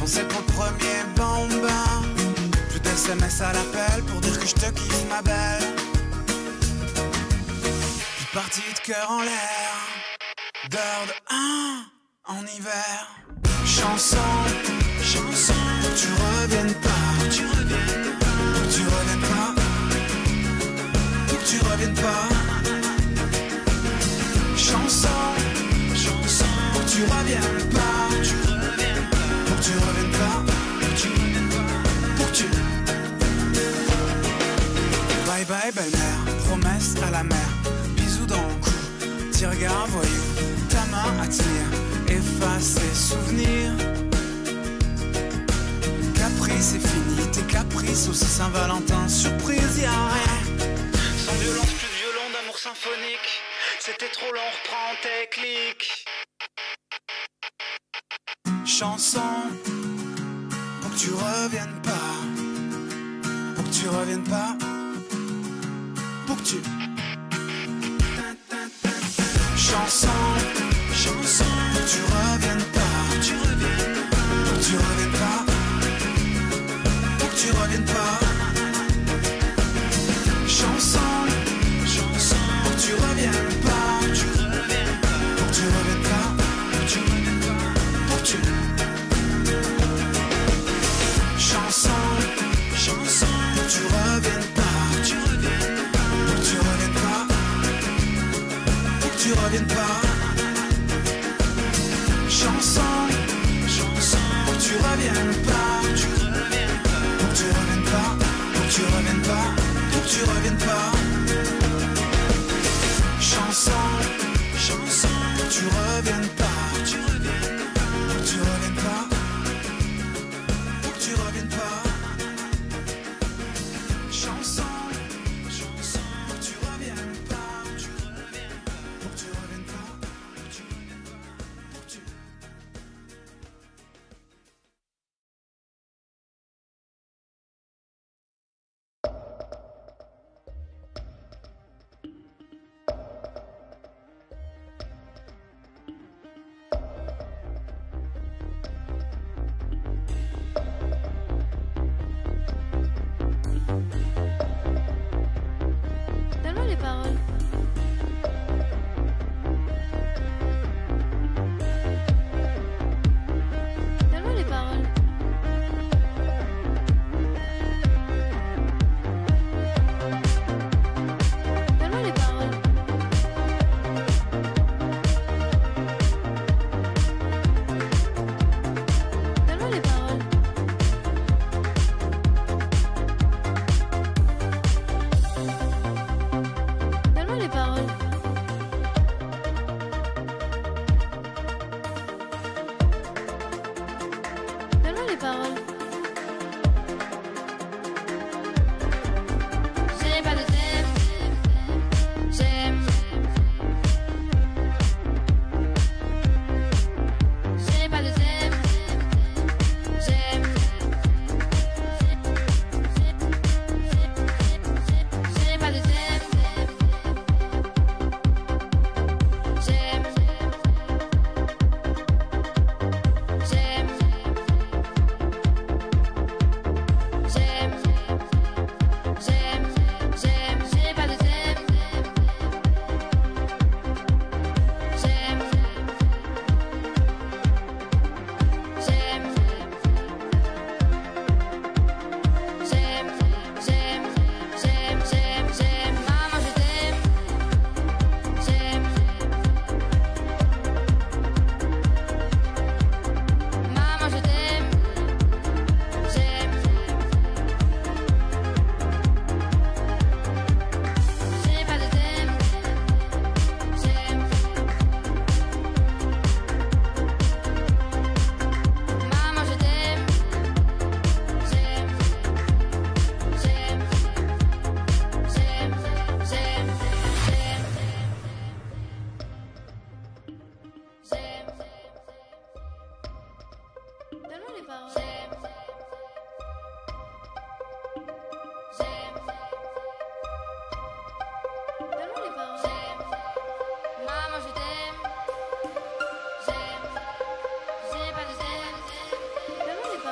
c'est pour le premier bambin. Plus d'SMS à l'appel pour dire que je te kiffe ma belle. Plus de partie de cœur en l'air, d'heure de 1 en hiver. Chanson, chanson, pour que tu reviennes pas, pour que tu reviennes pas, pour que tu reviennes pas, pour que tu reviennes pas. Chanson, chanson, pour que tu reviennes pas, pour que tu reviennes pas, pour que tu reviennes pas, pour que tu reviennes pas, pour que tu. Bye bye belle-mère, promesse à la mer, bisous dans le cou, petit regard voyou, ta main à tenir, efface les souvenirs. Caprice c'est fini, tes caprices aussi Saint-Valentin, surprise y'a rien. Sans violence plus violent d'amour symphonique, c'était trop long, reprends tes clics. Chanson, pour que tu reviennes pas, pour que tu reviennes pas, pour que tu. Chanson, chanson, pour que tu reviennes pas, pour que tu reviennes pas, pour que tu reviennes pas, pour que tu reviennes pas. Chanson, chanson, pour que tu reviennes pas, pour que tu reviennes pas, pour que tu reviennes pas, pour que tu reviennes pas, pour que tu. Chanson, chanson, pour que tu reviennes pas, pour que tu reviennes pas, pour que tu reviennes pas, pour que tu reviennes pas. Chanson, chanson, pour que tu reviennes pas, pour que tu reviennes pas, pour que tu reviennes pas, pour que tu reviennes pas, pour que tu reviennes pas. Chanson, chanson, pour que tu reviennes pas, pour que tu reviennes pas, pour que tu reviennes pas, pour que tu reviennes pas. Chanson, chanson, pour que tu reviennes pas, pour que tu reviennes pas, pour que tu reviennes pas, pour que tu reviennes pas, pour que tu. Donne-moi les paroles. Donne-moi les paroles. Donne-moi les paroles. Donne-moi les paroles. Donne-moi les paroles. Donne-moi les paroles. J'ai pas de thème. J'aime. J'ai pas de thème. J'aime. J'ai pas de thème. J'aime. J'aime. J'aime. J'aime. J'aime. J'ai pas de thème. J'aime. J'aime. J'aime. J'aime. J'aime. J'aime. J'aime. Maman, je t'aime. J'aime. Maman, je t'aime. J'aime. J'ai pas de thème. J'aime. Maman, je t'aime. J'aime. J'aime. J'aime. J'aime. J'aime. J'aime. Donne-moi les paroles. J'aime. J'aime. Donne-moi les paroles. J'aime. Maman, je t'aime. J'aime. J'ai pas de thème. Donne-moi les paroles.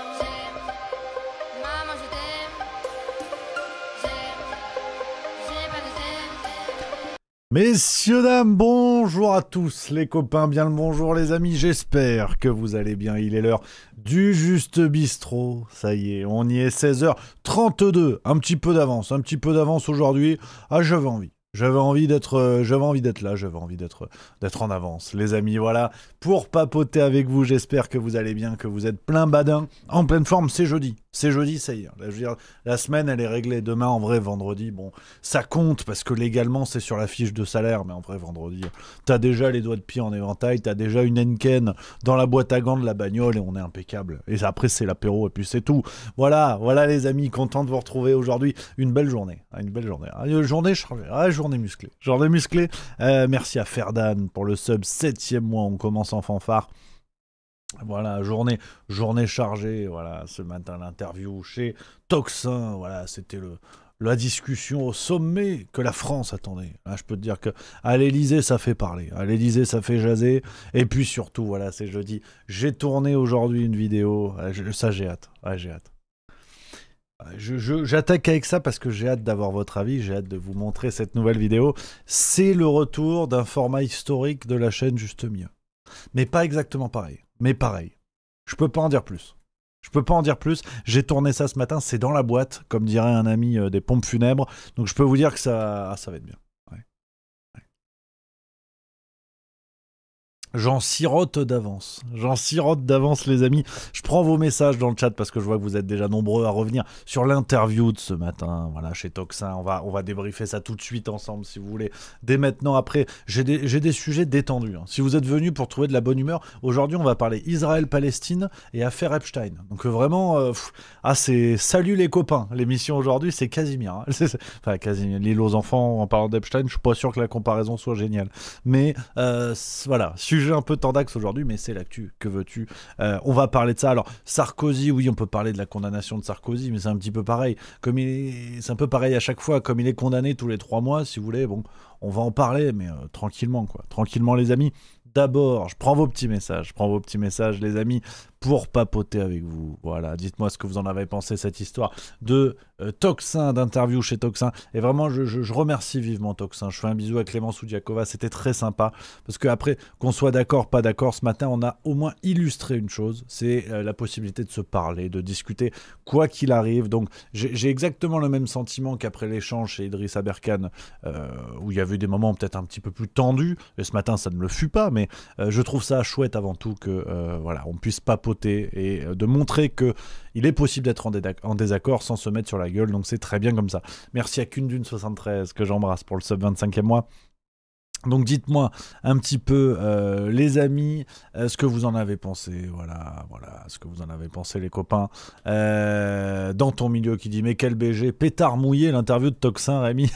Messieurs, dames, bonjour à tous les copains, bien le bonjour les amis, j'espère que vous allez bien, il est l'heure du Juste Bistrot, ça y est, on y est 16h32, un petit peu d'avance aujourd'hui, j'avais envie d'être là, j'avais envie d'être en avance, les amis, voilà, pour papoter avec vous, j'espère que vous allez bien, que vous êtes plein badin, en pleine forme, c'est jeudi, ça y est, là, je veux dire, la semaine elle est réglée, demain en vrai vendredi, bon, ça compte parce que légalement c'est sur la fiche de salaire, mais en vrai vendredi, t'as déjà les doigts de pied en éventail, t'as déjà une Henken dans la boîte à gants de la bagnole et on est impeccable, et après c'est l'apéro et puis c'est tout, voilà les amis, content de vous retrouver aujourd'hui, une belle journée, journée musclée, merci à Ferdan pour le sub 7e mois, on commence en fanfare. Voilà, journée chargée, voilà, ce matin l'interview chez Toxin, voilà, c'était la discussion au sommet que la France attendait. Là, je peux te dire que à l'Elysée ça fait parler, à l'Elysée ça fait jaser, et puis surtout, voilà, c'est jeudi, j'ai tourné aujourd'hui une vidéo, ça j'ai hâte, J'attaque avec ça parce que j'ai hâte d'avoir votre avis, j'ai hâte de vous montrer cette nouvelle vidéo. C'est le retour d'un format historique de la chaîne Juste Mieux. Mais pas exactement pareil, mais pareil. Je peux pas en dire plus. J'ai tourné ça ce matin, c'est dans la boîte, comme dirait un ami des pompes funèbres. Donc je peux vous dire que ça va être bien. J'en sirote d'avance, les amis. Je prends vos messages dans le chat parce que je vois que vous êtes déjà nombreux à revenir sur l'interview de ce matin, voilà, chez Toxin. On va débriefer ça tout de suite ensemble si vous voulez. Dès maintenant, après, j'ai des sujets détendus. Si vous êtes venus pour trouver de la bonne humeur, aujourd'hui on va parler Israël-Palestine et affaire Epstein. Donc vraiment, c'est salut les copains. L'émission aujourd'hui c'est Casimir. Enfin Casimir, l'île aux enfants en parlant d'Epstein, je suis pas sûr que la comparaison soit géniale. Mais voilà, sujet un peu tendax aujourd'hui, mais c'est l'actu, que veux-tu, on va parler de ça. Alors Sarkozy, oui, on peut parler de la condamnation de Sarkozy, mais c'est un petit peu pareil, c'est un peu pareil à chaque fois, comme il est condamné tous les 3 mois, si vous voulez, bon, on va en parler, mais tranquillement les amis. D'abord, je prends vos petits messages, les amis, pour papoter avec vous. Voilà, dites-moi ce que vous en avez pensé, cette histoire de Toxin, d'interview chez Toxin. Et vraiment, je remercie vivement Toxin. Je fais un bisou à Clémence Oudiakova, c'était très sympa. Parce qu'après, qu'on soit d'accord, pas d'accord, ce matin, on a au moins illustré une chose, c'est la possibilité de se parler, de discuter, quoi qu'il arrive. Donc, j'ai exactement le même sentiment qu'après l'échange chez Idriss Aberkan, où il y avait eu des moments peut-être un petit peu plus tendus. Et ce matin, ça ne le fut pas, mais je trouve ça chouette avant tout que voilà, on puisse papoter et de montrer que il est possible d'être en désaccord sans se mettre sur la gueule, donc c'est très bien comme ça. Merci à Kundune73 que j'embrasse pour le sub 25e mois. Donc dites-moi un petit peu les amis, ce que vous en avez pensé, voilà, ce que vous en avez pensé les copains. Dans ton milieu qui dit mais quel BG, pétard mouillé l'interview de Toxin Rémi.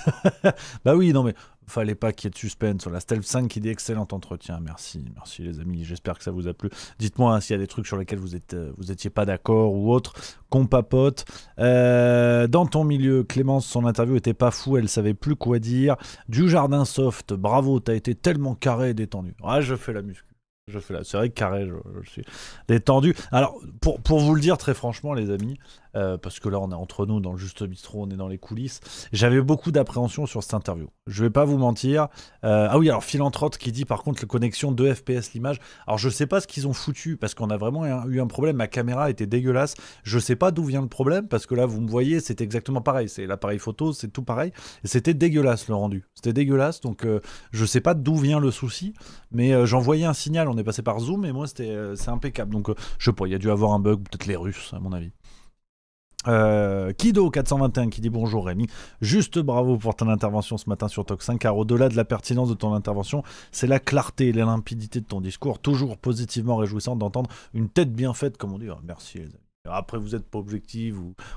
Bah oui, non mais fallait pas qu'il y ait de suspense. Sur la Stealth 5 qui dit excellent entretien, merci les amis, j'espère que ça vous a plu. Dites-moi s'il y a des trucs sur lesquels vous étiez pas d'accord ou autre, qu'on papote. Dans ton milieu, Clémence, son interview était pas fou, elle savait plus quoi dire. Du Jardin Soft, bravo, t'as été tellement carré et détendu. Je fais la muscu. C'est vrai que carré, je suis détendu. Alors, pour vous le dire très franchement, les amis, parce que là, on est entre nous dans le Juste Bistrot, on est dans les coulisses, j'avais beaucoup d'appréhension sur cette interview. Je vais pas vous mentir. Ah oui, alors Philanthrope qui dit par contre la connexion 2 FPS l'image. Alors, je sais pas ce qu'ils ont foutu, parce qu'on a vraiment eu un problème. Ma caméra était dégueulasse. Je sais pas d'où vient le problème, parce que là, vous me voyez, c'est exactement pareil. C'est l'appareil photo, c'est tout pareil. Et c'était dégueulasse le rendu. C'était dégueulasse, donc je sais pas d'où vient le souci, mais j'envoyais un signal. On est passé par Zoom et moi c'est impeccable, donc je sais pas, il y a dû avoir un bug, peut-être les Russes à mon avis. Kido 421 qui dit bonjour Rémi, juste bravo pour ton intervention ce matin sur Toxin, car au-delà de la pertinence de ton intervention, c'est la clarté et la limpidité de ton discours, toujours positivement réjouissante d'entendre une tête bien faite comme on dit. Merci les amis. Après vous êtes pas objectif,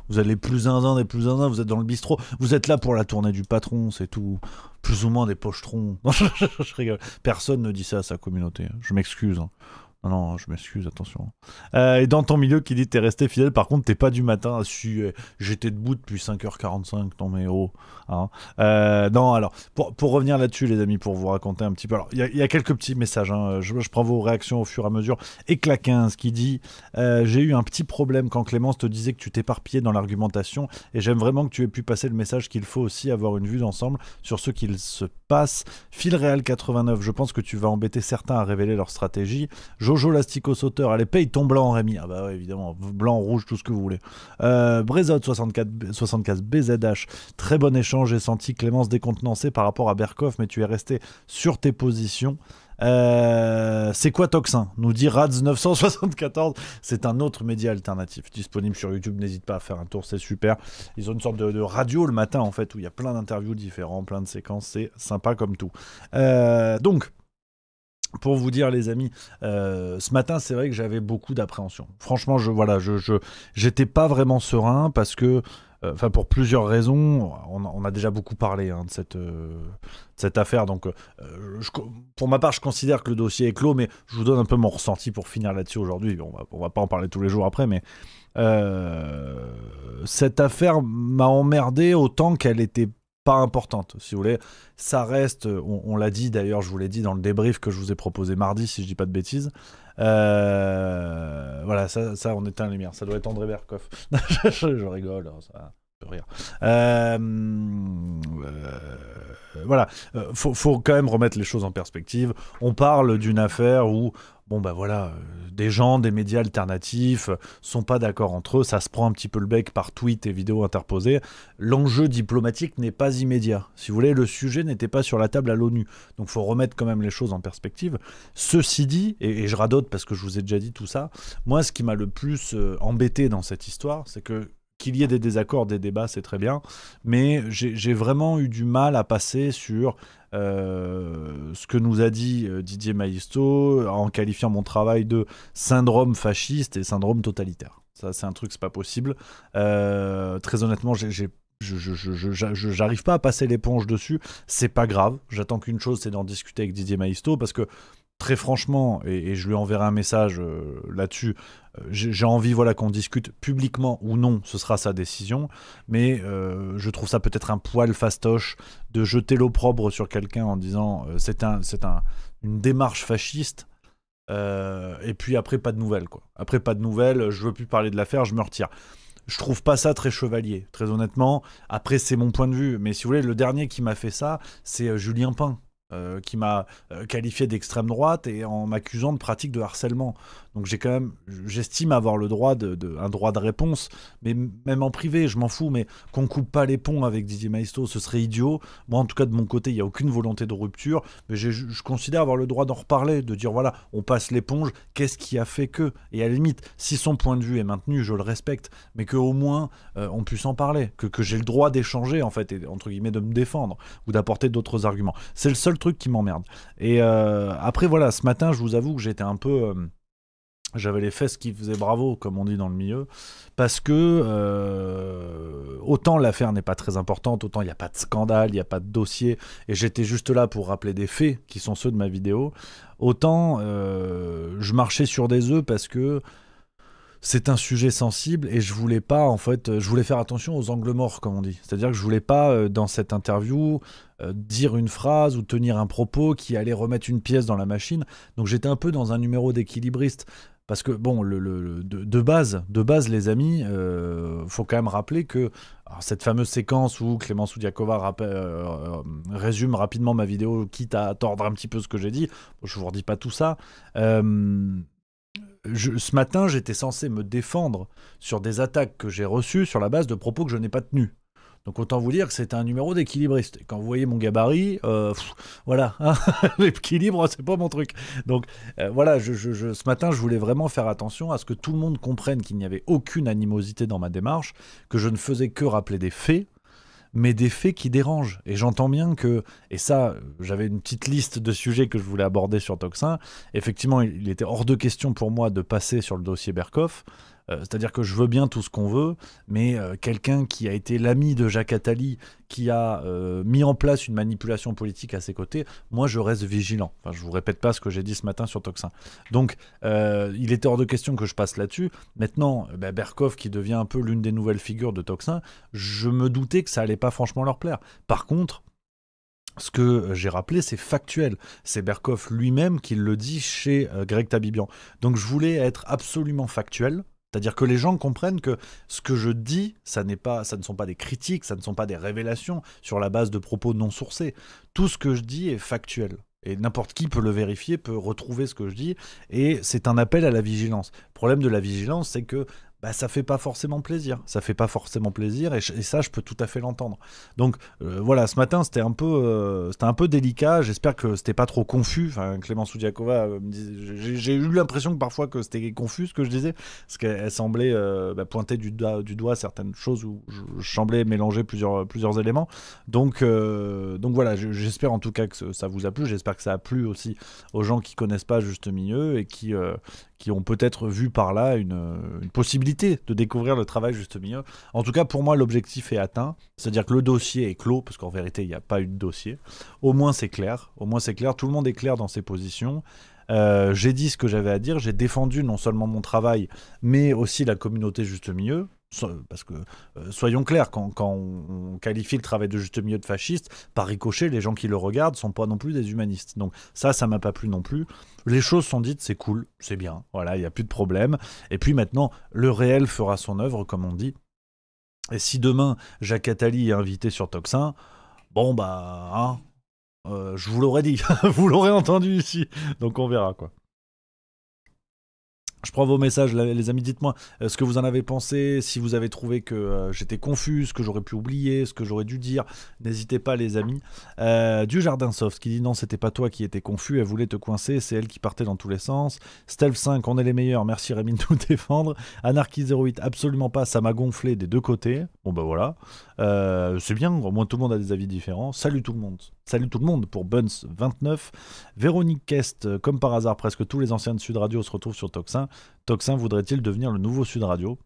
vous êtes les plus zinzins des plus zinzins, vous êtes dans le bistrot, vous êtes là pour la tournée du patron, c'est tout, plus ou moins des pochetrons. Je rigole, personne ne dit ça à sa communauté, je m'excuse. Non, je m'excuse, attention. Et dans ton milieu qui dit t'es resté fidèle, par contre t'es pas du matin. J'étais debout depuis 5h45, non mais oh. Hein. Non, alors, pour revenir là-dessus les amis, pour vous raconter un petit peu. Alors, il y a quelques petits messages, hein. Je prends vos réactions au fur et à mesure. Écla15 qui dit j'ai eu un petit problème quand Clémence te disait que tu t'éparpillais dans l'argumentation et j'aime vraiment que tu aies pu passer le message qu'il faut aussi avoir une vue d'ensemble sur ce qu'il se passe. Phil Real 89, je pense que tu vas embêter certains à révéler leur stratégie. Jojo l'astico sauteur, allez paye ton blanc Rémi. Ah bah ouais évidemment, blanc, rouge, tout ce que vous voulez. Brezot 64 BZH, très bon échange, j'ai senti Clémence décontenancée par rapport à Berkoff, mais tu es resté sur tes positions. C'est quoi Toxin, nous dit Rads 974. C'est un autre média alternatif disponible sur YouTube, n'hésite pas à faire un tour, c'est super. Ils ont une sorte de radio le matin en fait où il y a plein d'interviews différents, plein de séquences, c'est sympa comme tout. Donc pour vous dire les amis, ce matin c'est vrai que j'avais beaucoup d'appréhension. Franchement j'étais pas vraiment serein parce que pour plusieurs raisons, on a déjà beaucoup parlé hein, de cette affaire, donc pour ma part je considère que le dossier est clos, mais je vous donne un peu mon ressenti pour finir là-dessus aujourd'hui. On va pas en parler tous les jours après, mais cette affaire m'a emmerdé autant qu'elle était pas importante, si vous voulez. Ça reste, on l'a dit d'ailleurs, je vous l'ai dit dans le débrief que je vous ai proposé mardi, si je dis pas de bêtises. Voilà, ça on éteint les lumières. Ça doit être André Berkoff. je rigole, ça peut rire. Voilà, faut quand même remettre les choses en perspective. On parle d'une affaire où des gens, des médias alternatifs sont pas d'accord entre eux, ça se prend un petit peu le bec par tweets et vidéos interposées. L'enjeu diplomatique n'est pas immédiat. Si vous voulez, le sujet n'était pas sur la table à l'ONU. Donc faut remettre quand même les choses en perspective. Ceci dit, et je radote parce que je vous ai déjà dit tout ça, moi ce qui m'a le plus embêté dans cette histoire, c'est qu'il y ait des désaccords, des débats, c'est très bien, mais j'ai vraiment eu du mal à passer sur ce que nous a dit Didier Maisto en qualifiant mon travail de syndrome fasciste et syndrome totalitaire. Ça, c'est un truc, c'est pas possible. Très honnêtement, j'arrive pas à passer l'éponge dessus. C'est pas grave. J'attends qu'une chose, c'est d'en discuter avec Didier Maisto parce que très franchement, et je lui enverrai un message là-dessus, j'ai envie qu'on discute publiquement ou non, ce sera sa décision, mais je trouve ça peut-être un poil fastoche de jeter l'opprobre sur quelqu'un en disant c'est une démarche fasciste, et puis après pas de nouvelles, quoi. Après pas de nouvelles, je veux plus parler de l'affaire, je me retire. Je trouve pas ça très chevalier, très honnêtement. Après c'est mon point de vue, mais si vous voulez, le dernier qui m'a fait ça, c'est Julien Pain. Qui m'a qualifié d'extrême droite et en m'accusant de pratique de harcèlement. Donc j'estime avoir un droit de réponse, mais même en privé, je m'en fous, mais qu'on coupe pas les ponts avec Didier Maisto, ce serait idiot. Moi, en tout cas, de mon côté, il n'y a aucune volonté de rupture, mais je considère avoir le droit d'en reparler, de dire voilà, on passe l'éponge, qu'est-ce qui a fait que ? Et à la limite, si son point de vue est maintenu, je le respecte, mais qu'au moins, on puisse en parler, que j'ai le droit d'échanger, en fait, et entre guillemets, de me défendre, ou d'apporter d'autres arguments. C'est le seul truc qui m'emmerde. Et après, voilà, ce matin, je vous avoue que j'étais un peu... j'avais les fesses qui faisaient bravo, comme on dit dans le milieu, parce que autant l'affaire n'est pas très importante, autant il n'y a pas de scandale, il n'y a pas de dossier, et j'étais juste là pour rappeler des faits qui sont ceux de ma vidéo, autant je marchais sur des œufs parce que c'est un sujet sensible et je voulais faire attention aux angles morts, comme on dit. C'est-à-dire que je voulais pas, dans cette interview, dire une phrase ou tenir un propos qui allait remettre une pièce dans la machine. Donc j'étais un peu dans un numéro d'équilibriste. Parce que, bon, de base, les amis, faut quand même rappeler que cette fameuse séquence où Clémence Oudiakova résume rapidement ma vidéo, quitte à tordre un petit peu ce que j'ai dit, je vous redis pas tout ça, ce matin, j'étais censé me défendre sur des attaques que j'ai reçues sur la base de propos que je n'ai pas tenus. Donc autant vous dire que c'était un numéro d'équilibriste. Et quand vous voyez mon gabarit, voilà, hein, l'équilibre, c'est pas mon truc. Donc voilà, ce matin, je voulais vraiment faire attention à ce que tout le monde comprenne qu'il n'y avait aucune animosité dans ma démarche, que je ne faisais que rappeler des faits, mais des faits qui dérangent. Et j'entends bien que, et ça, j'avais une petite liste de sujets que je voulais aborder sur Toxin. Effectivement, il était hors de question pour moi de passer sur le dossier Berkoff. C'est-à-dire que je veux bien tout ce qu'on veut, mais quelqu'un qui a été l'ami de Jacques Attali, qui a mis en place une manipulation politique à ses côtés, moi je reste vigilant. Enfin, je vous répète pas ce que j'ai dit ce matin sur Toxin. Donc il était hors de question que je passe là-dessus. Maintenant, Berkoff qui devient un peu l'une des nouvelles figures de Toxin, je me doutais que ça allait pas franchement leur plaire. Par contre, ce que j'ai rappelé, c'est factuel. C'est Berkoff lui-même qui le dit chez Greg Tabibian. Donc je voulais être absolument factuel. C'est-à-dire que les gens comprennent que ce que je dis, ça ne sont pas des critiques, ça ne sont pas des révélations sur la base de propos non sourcés. Tout ce que je dis est factuel. Et n'importe qui peut le vérifier, peut retrouver ce que je dis. Et c'est un appel à la vigilance. Le problème de la vigilance, c'est que ça fait pas forcément plaisir. Ça fait pas forcément plaisir et ça, je peux tout à fait l'entendre. Donc voilà, ce matin, c'était un peu délicat. J'espère que c'était pas trop confus. Enfin, Clémence Soudiakova me disait, j'ai eu l'impression que parfois que c'était confus ce que je disais, parce qu'elle semblait pointer du doigt certaines choses où je semblais mélanger plusieurs éléments. Donc voilà, j'espère en tout cas que ça vous a plu. J'espère que ça a plu aussi aux gens qui connaissent pas Juste Milieu et qui ont peut-être vu par là une possibilité de découvrir le travail Juste Milieu. En tout cas, pour moi, l'objectif est atteint. C'est-à-dire que le dossier est clos, parce qu'en vérité, il n'y a pas eu de dossier. Au moins, c'est clair. Tout le monde est clair dans ses positions. J'ai dit ce que j'avais à dire. J'ai défendu non seulement mon travail, mais aussi la communauté Juste Milieu. Parce que, soyons clairs, quand on qualifie le travail de Juste Milieu de fasciste, par ricochet, les gens qui le regardent sont pas non plus des humanistes. Donc ça m'a pas plu non plus. Les choses sont dites, c'est cool, c'est bien, voilà, il n'y a plus de problème. Et puis maintenant, le réel fera son œuvre, comme on dit. Et si demain, Jacques Attali est invité sur Toxin, je vous l'aurais dit, vous l'aurez entendu ici. Donc on verra, quoi. Je prends vos messages, les amis, dites-moi ce que vous en avez pensé, si vous avez trouvé que j'étais confus, ce que j'aurais pu oublier, ce que j'aurais dû dire, n'hésitez pas les amis. Du Jardin Soft qui dit non, c'était pas toi qui étais confus, elle voulait te coincer, c'est elle qui partait dans tous les sens. Stealth 5, on est les meilleurs, merci Rémi de nous défendre. Anarchy 08, absolument pas, ça m'a gonflé des deux côtés. Bon voilà, c'est bien, au moins tout le monde a des avis différents. Salut tout le monde pour Buns29. Véronique Kest, comme par hasard, presque tous les anciens de Sud Radio se retrouvent sur Toxin. Toxin voudrait-il devenir le nouveau Sud Radio ?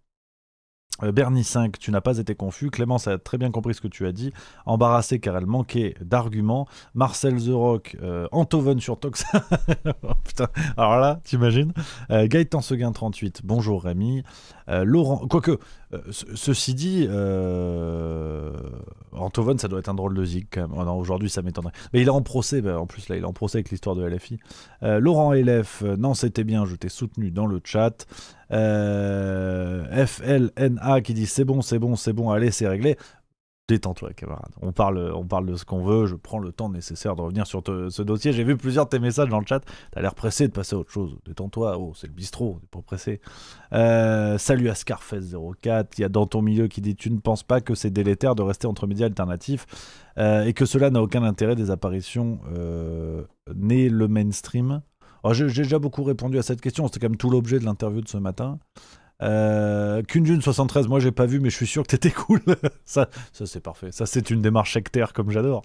Bernie 5, tu n'as pas été confus. Clémence a très bien compris ce que tu as dit. Embarrassé car elle manquait d'arguments. Marcel The Rock, Antoven sur Toxin. Oh, putain, alors là, t'imagines Gaëtan Seguin 38, bonjour Rémi. Laurent, quoique, ceci dit, Antoven, ça doit être un drôle de zig quand même. Oh non, aujourd'hui, ça m'étonnerait. Mais il est en procès, en plus, là, il est en procès avec l'histoire de LFI. Laurent LF, non, c'était bien, je t'ai soutenu dans le chat. FLNA qui dit c'est bon, allez, c'est réglé. Détends-toi, camarade. On parle de ce qu'on veut. Je prends le temps nécessaire de revenir sur ce dossier. J'ai vu plusieurs de tes messages dans le chat. T'as l'air pressé de passer à autre chose. Détends-toi. Oh, c'est le bistrot. T'es pas pressé. Salut à Scarface04. Il y a dans ton milieu qui dit tu ne penses pas que c'est délétère de rester entre médias alternatifs et que cela n'a aucun intérêt des apparitions nées le mainstream. Alors, j'ai déjà beaucoup répondu à cette question. C'était quand même tout l'objet de l'interview de ce matin. Kunjun 73, moi j'ai pas vu mais je suis sûr que t'étais cool. ça c'est parfait, ça c'est une démarche sectaire comme j'adore.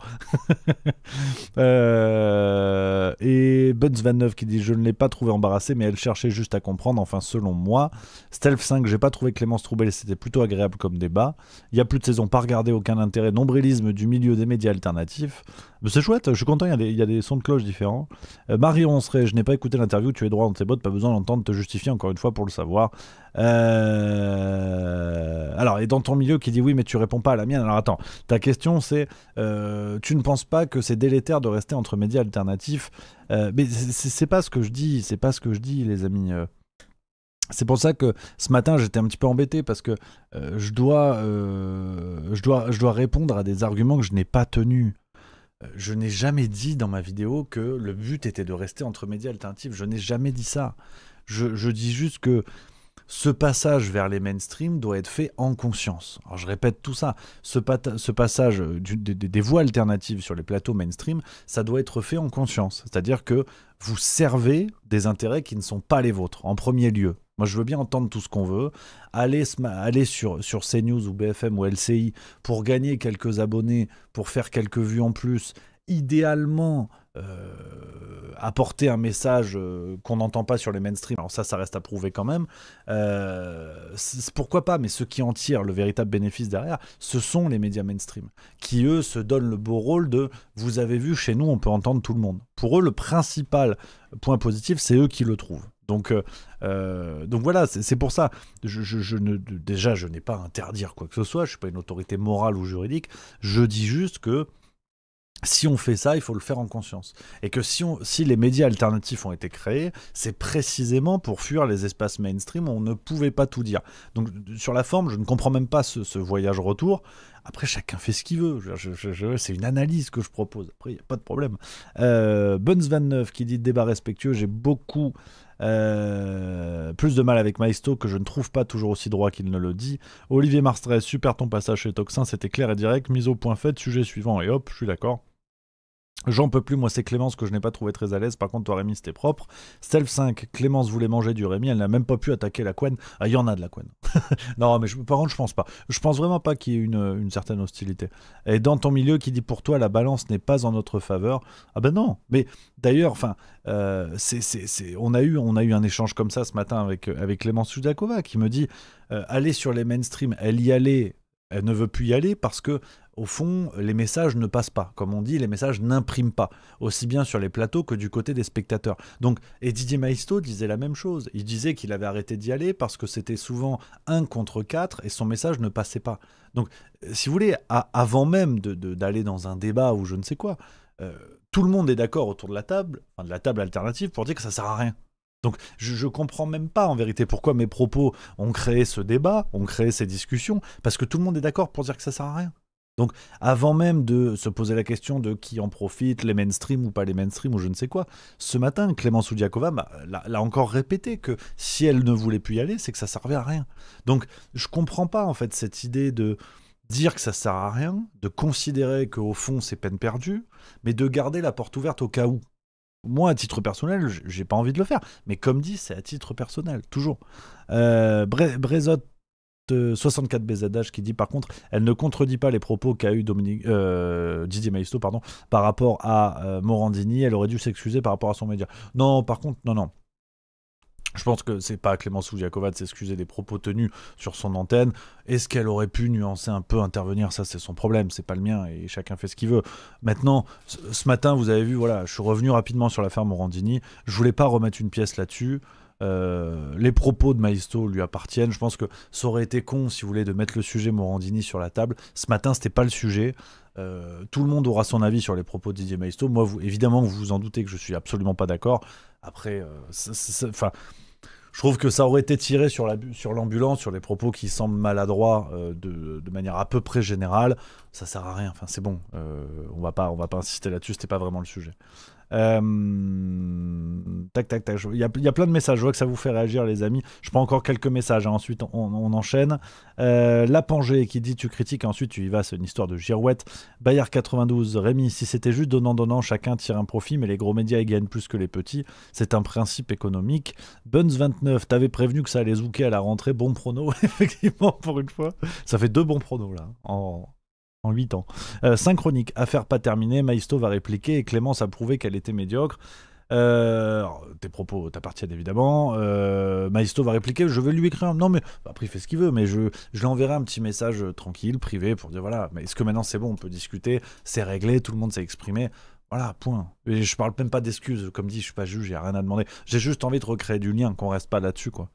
Et Buns 29 qui dit je ne l'ai pas trouvé embarrassé mais elle cherchait juste à comprendre, enfin selon moi. Stealth 5, j'ai pas trouvé Clémence Troubel, c'était plutôt agréable comme débat. Il y a plus de saison, pas regardé, aucun intérêt, nombrilisme du milieu des médias alternatifs. Mais c'est chouette, je suis content, il y a des sons de cloche différents. Marie Ronceray, je n'ai pas écouté l'interview, tu es droit dans tes bottes, pas besoin d'entendre te justifier encore une fois pour le savoir. Alors, et dans ton milieu qui dit oui mais tu réponds pas à la mienne. Alors attends, ta question c'est tu ne penses pas que c'est délétère de rester entre médias alternatifs, mais c'est pas ce que je dis, les amis. C'est pour ça que ce matin j'étais un petit peu embêté parce que je dois répondre à des arguments que je n'ai pas tenus. Je n'ai jamais dit dans ma vidéo que le but était de rester entre médias alternatifs. Je n'ai jamais dit ça. Je dis juste que ce passage vers les mainstream doit être fait en conscience. Alors je répète tout ça. Ce passage des voix alternatives sur les plateaux mainstream, ça doit être fait en conscience. C'est-à-dire que vous servez des intérêts qui ne sont pas les vôtres, en premier lieu. Moi, je veux bien entendre tout ce qu'on veut. Aller sur CNews ou BFM ou LCI pour gagner quelques abonnés, pour faire quelques vues en plus idéalement apporter un message qu'on n'entend pas sur les mainstream. Alors ça reste à prouver quand même. Pourquoi pas, mais ceux qui en tirent le véritable bénéfice derrière, ce sont les médias mainstream, qui eux se donnent le beau rôle de « vous avez vu, chez nous on peut entendre tout le monde ». Pour eux, le principal point positif, c'est eux qui le trouvent. Donc voilà, c'est pour ça. Déjà, je n'ai pas à interdire quoi que ce soit, je ne suis pas une autorité morale ou juridique, je dis juste que si on fait ça, il faut le faire en conscience. Et que si les médias alternatifs ont été créés, c'est précisément pour fuir les espaces mainstream où on ne pouvait pas tout dire. Donc sur la forme, je ne comprends même pas ce voyage retour. Après, chacun fait ce qu'il veut. C'est une analyse que je propose. Après, il n'y a pas de problème. Buns29 qui dit débat respectueux. J'ai beaucoup plus de mal avec Maisto que je ne trouve pas toujours aussi droit qu'il ne le dit. Olivier Marstrez, super ton passage chez Toxin, c'était clair et direct. Mise au point fait, sujet suivant et hop, je suis d'accord. J'en peux plus, moi c'est Clémence que je n'ai pas trouvé très à l'aise, par contre toi Rémi c'était propre. Stealth 5, Clémence voulait manger du Rémi, elle n'a même pas pu attaquer la couenne. Ah, il y en a de la couenne. Non mais par contre je pense pas. Je pense vraiment pas qu'il y ait une certaine hostilité. Et dans ton milieu qui dit pour toi la balance n'est pas en notre faveur. Ah ben non, mais d'ailleurs, enfin, on a eu un échange comme ça ce matin avec Clémence Soudakova qui me dit aller sur les mainstream, elle y allait, elle ne veut plus y aller parce que au fond, les messages ne passent pas. Comme on dit, les messages n'impriment pas, aussi bien sur les plateaux que du côté des spectateurs. Donc, et Didier Maisto disait la même chose. Il disait qu'il avait arrêté d'y aller parce que c'était souvent 1 contre 4 et son message ne passait pas. Donc, si vous voulez, avant même d'aller dans un débat ou je ne sais quoi, tout le monde est d'accord autour de la table alternative pour dire que ça sert à rien. Donc je comprends même pas en vérité pourquoi mes propos ont créé ce débat, ont créé ces discussions, parce que tout le monde est d'accord pour dire que ça sert à rien. Donc, avant même de se poser la question de qui en profite, les mainstream ou pas les mainstream ou je ne sais quoi, ce matin, Clémence Soudiakova l'a encore répété que si elle ne voulait plus y aller, c'est que ça servait à rien. Donc, je comprends pas en fait cette idée de dire que ça sert à rien, de considérer qu'au fond c'est peine perdue, mais de garder la porte ouverte au cas où. Moi, à titre personnel, j'ai pas envie de le faire, mais comme dit, c'est à titre personnel, toujours. Brezot 64 BZH qui dit par contre elle ne contredit pas les propos qu'a eu Didier Maisto par rapport à Morandini, elle aurait dû s'excuser par rapport à son média. Non, par contre, non. Je pense que c'est pas à Clémence Soudiakova de s'excuser des propos tenus sur son antenne. Est-ce qu'elle aurait pu nuancer un peu, intervenir? Ça, c'est son problème, c'est pas le mien et chacun fait ce qu'il veut. Maintenant, ce matin, vous avez vu, voilà, je suis revenu rapidement sur l'affaire Morandini. Je voulais pas remettre une pièce là-dessus. Les propos de Maisto lui appartiennent. Je pense que ça aurait été con, si vous voulez, de mettre le sujet Morandini sur la table. Ce matin, c'était pas le sujet. Tout le monde aura son avis sur les propos de Didier Maisto. Moi, évidemment, vous vous en doutez que je suis absolument pas d'accord. Après, je trouve que ça aurait été tiré sur l'ambulance, sur les propos qui semblent maladroits de manière à peu près générale. Ça sert à rien. Enfin, c'est bon. On va pas insister là-dessus. C'était pas vraiment le sujet. Tac. Il y a plein de messages. Je vois que ça vous fait réagir, les amis. Je prends encore quelques messages. Hein. Ensuite, on enchaîne. Lapangé qui dit tu critiques, ensuite tu y vas. C'est une histoire de girouette. Bayard 92. Rémi, si c'était juste donnant, chacun tire un profit, mais les gros médias ils gagnent plus que les petits. C'est un principe économique. Buns 29. T'avais prévenu que ça allait zouker à la rentrée. Bon prono, effectivement, pour une fois. Ça fait 2 bons pronos là. En 8 ans. Synchronique, affaire pas terminée, Maisto va répliquer et Clémence a prouvé qu'elle était médiocre. Tes propos t'appartiennent évidemment. Maisto va répliquer, je vais lui écrire. Non mais après il fait ce qu'il veut, mais je lui enverrai un petit message tranquille, privé, pour dire voilà, mais est-ce que maintenant c'est bon, on peut discuter, c'est réglé, tout le monde s'est exprimé. Voilà, point. Et je parle même pas d'excuses, comme dit, je suis pas juge, j'ai rien à demander. J'ai juste envie de recréer du lien, qu'on reste pas là-dessus, quoi.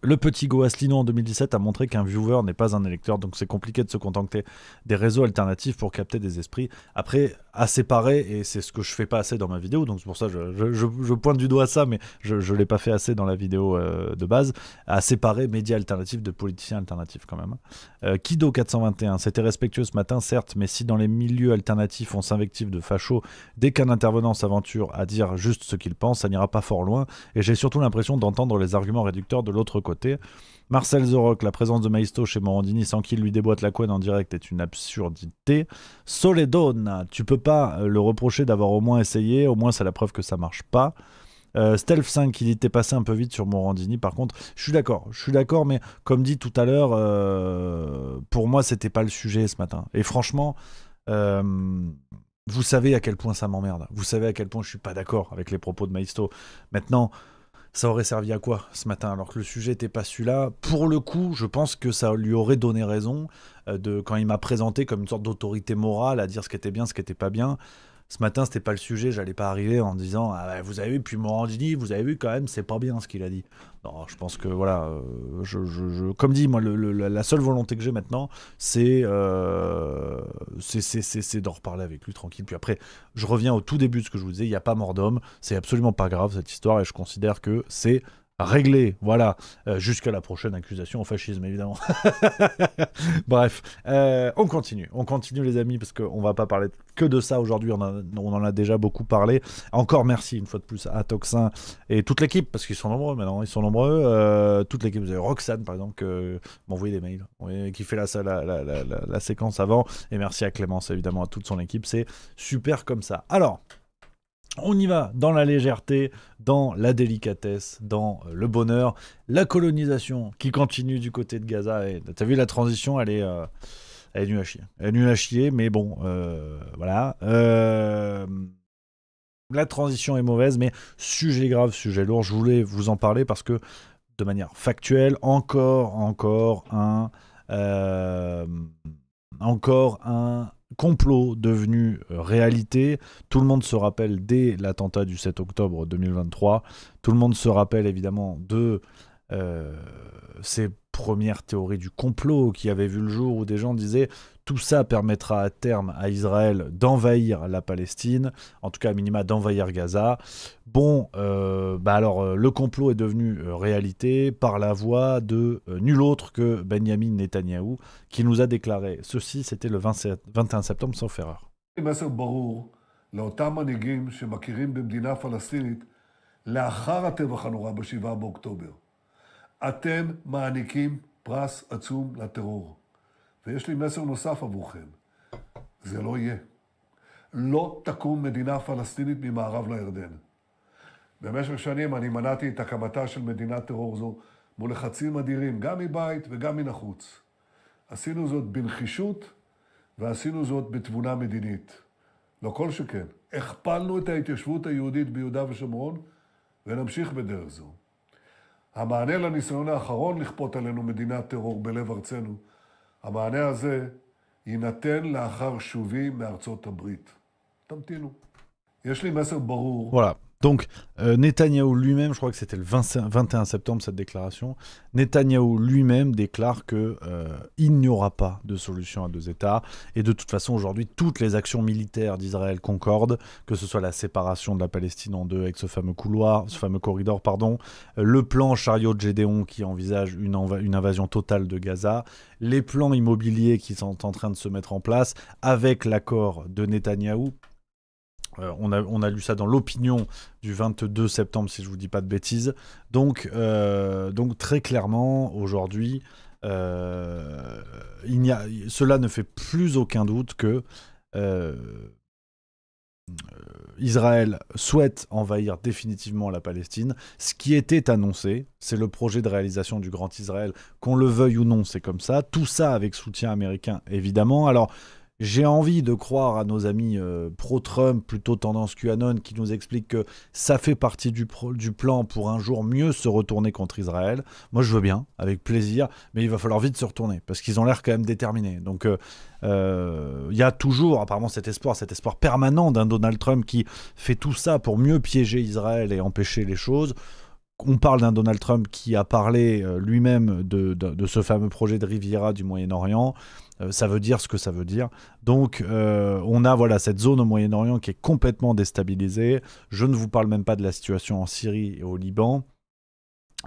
Le petit Go Asselineau en 2017 a montré qu'un viewer n'est pas un électeur, donc c'est compliqué de se contenter des réseaux alternatifs pour capter des esprits. Après, à séparer, et c'est ce que je fais pas assez dans ma vidéo, donc c'est pour ça que je pointe du doigt ça, mais je l'ai pas fait assez dans la vidéo de base, à séparer médias alternatifs de politiciens alternatifs quand même. Kido 421, c'était respectueux ce matin, certes, mais si dans les milieux alternatifs on s'invective de fachos, dès qu'un intervenant s'aventure à dire juste ce qu'il pense, ça n'ira pas fort loin, et j'ai surtout l'impression d'entendre les arguments réducteurs de l'autre côté. Marcel Zorok, la présence de Maisto chez Morandini sans qu'il lui déboîte la couenne en direct est une absurdité. Soledone, tu peux pas le reprocher d'avoir au moins essayé, au moins c'est la preuve que ça marche pas. Stealth 5 qui dit t'es passé un peu vite sur Morandini, par contre je suis d'accord, mais comme dit tout à l'heure, pour moi c'était pas le sujet ce matin, et franchement Vous savez à quel point ça m'emmerde. Vous savez à quel point je suis pas d'accord avec les propos de Maisto. Maintenant, ça aurait servi à quoi ce matin alors que le sujet n'était pas celui-là? Pour le coup, je pense que ça lui aurait donné raison quand il m'a présenté comme une sorte d'autorité morale à dire ce qui était bien, ce qui était pas bien. Ce matin, c'était pas le sujet, j'allais pas arriver en disant ah, bah, vous avez vu, puis Morandini, vous avez vu quand même, c'est pas bien ce qu'il a dit. Non, je pense que voilà, comme dit, moi, la seule volonté que j'ai maintenant, c'est d'en reparler avec lui tranquille. Puis après, je reviens au tout début de ce que je vous disais, il n'y a pas mort d'homme, c'est absolument pas grave cette histoire, et je considère que c'est réglé, voilà, jusqu'à la prochaine accusation au fascisme, évidemment. Bref, on continue les amis, parce qu'on va pas parler que de ça aujourd'hui, on en a déjà beaucoup parlé. Encore merci une fois de plus à Toxin et toute l'équipe, parce qu'ils sont nombreux maintenant, toute l'équipe, vous avez Roxane par exemple, m'envoyer des mails, qui fait la séquence avant, et merci à Clémence évidemment, à toute son équipe, c'est super comme ça. Alors, on y va dans la légèreté, dans la délicatesse, dans le bonheur, la colonisation qui continue du côté de Gaza. Et t'as vu la transition, elle est nulle à chier. Elle est nulle à chier, mais bon, voilà. La transition est mauvaise, mais sujet grave, sujet lourd. Je voulais vous en parler parce que, de manière factuelle, encore un complot devenu réalité. Tout le monde se rappelle dès l'attentat du 7 octobre 2023. Tout le monde se rappelle évidemment de ces premières théories du complot qui avaient vu le jour où des gens disaient tout ça permettra à terme à Israël d'envahir la Palestine, en tout cas à minima d'envahir Gaza. Bon, alors le complot est devenu réalité par la voix de nul autre que Benjamin Netanyahou, qui nous a déclaré ceci, c'était le 21 septembre, sauf erreur. מסר ברור לאותם מנהיגים שמכירים במדינה פלסטינית לאחר הטבח הנורא ב7 באוקטובר. אתם מעניקים פרס עצום לטרור. ויש לי מסר נוסף עבורכם. זה לא יהיה. לא תקום מדינה פלסטינית ממערב לירדן. במשך שנים אני מנעתי את הקמתה של מדינת טרור זו מול לחצים אדירים, גם מבית וגם מן החוץ. עשינו זאת בנחישות ועשינו זאת בתבונה מדינית. לא כל שכן. הכפלנו את ההתיישבות היהודית ביהודה ושומרון ונמשיך בדרך זו. המענה לניסיון האחרון לכפות עלינו מדינת טרור בלב ארצנו, המענה הזה יינתן לאחר שובי מארצות הברית. תמתינו. יש לי מסר ברור. Voilà. Donc, Netanyahou lui-même, je crois que c'était le 21 septembre cette déclaration, Netanyahou lui-même déclare qu'il n'y aura pas de solution à deux États. Et de toute façon, aujourd'hui, toutes les actions militaires d'Israël concordent, que ce soit la séparation de la Palestine en deux avec ce fameux corridor, le plan chariot de Gédéon qui envisage une invasion totale de Gaza, les plans immobiliers qui sont en train de se mettre en place avec l'accord de Netanyahou. On a lu ça dans l'opinion du 22 septembre, si je ne vous dis pas de bêtises. Donc très clairement, aujourd'hui, cela ne fait plus aucun doute que Israël souhaite envahir définitivement la Palestine. Ce qui était annoncé, c'est le projet de réalisation du Grand Israël, qu'on le veuille ou non, c'est comme ça. Tout ça avec soutien américain, évidemment. Alors, j'ai envie de croire à nos amis pro-Trump, plutôt tendance QAnon, qui nous expliquent que ça fait partie du plan pour un jour mieux se retourner contre Israël. Moi, je veux bien, avec plaisir, mais il va falloir vite se retourner, parce qu'ils ont l'air quand même déterminés. Donc, il y a toujours, apparemment, cet espoir permanent d'un Donald Trump qui fait tout ça pour mieux piéger Israël et empêcher les choses. On parle d'un Donald Trump qui a parlé lui-même de ce fameux projet de Riviera du Moyen-Orient. Ça veut dire ce que ça veut dire. Donc, on a cette zone au Moyen-Orient qui est complètement déstabilisée. Je ne vous parle même pas de la situation en Syrie et au Liban.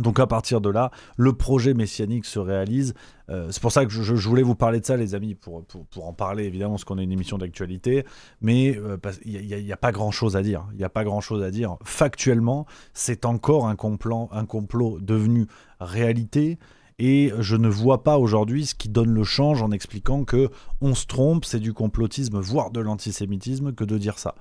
Donc, à partir de là, le projet messianique se réalise. C'est pour ça que je voulais vous parler de ça, les amis, pour en parler, évidemment, parce qu'on a une émission d'actualité. Mais il n'y a pas grand-chose à dire. Il n'y a pas grand-chose à dire. Factuellement, c'est encore un complot devenu réalité. Et je ne vois pas aujourd'hui ce qui donne le change en expliquant que on se trompe, c'est du complotisme, voire de l'antisémitisme, que de dire ça.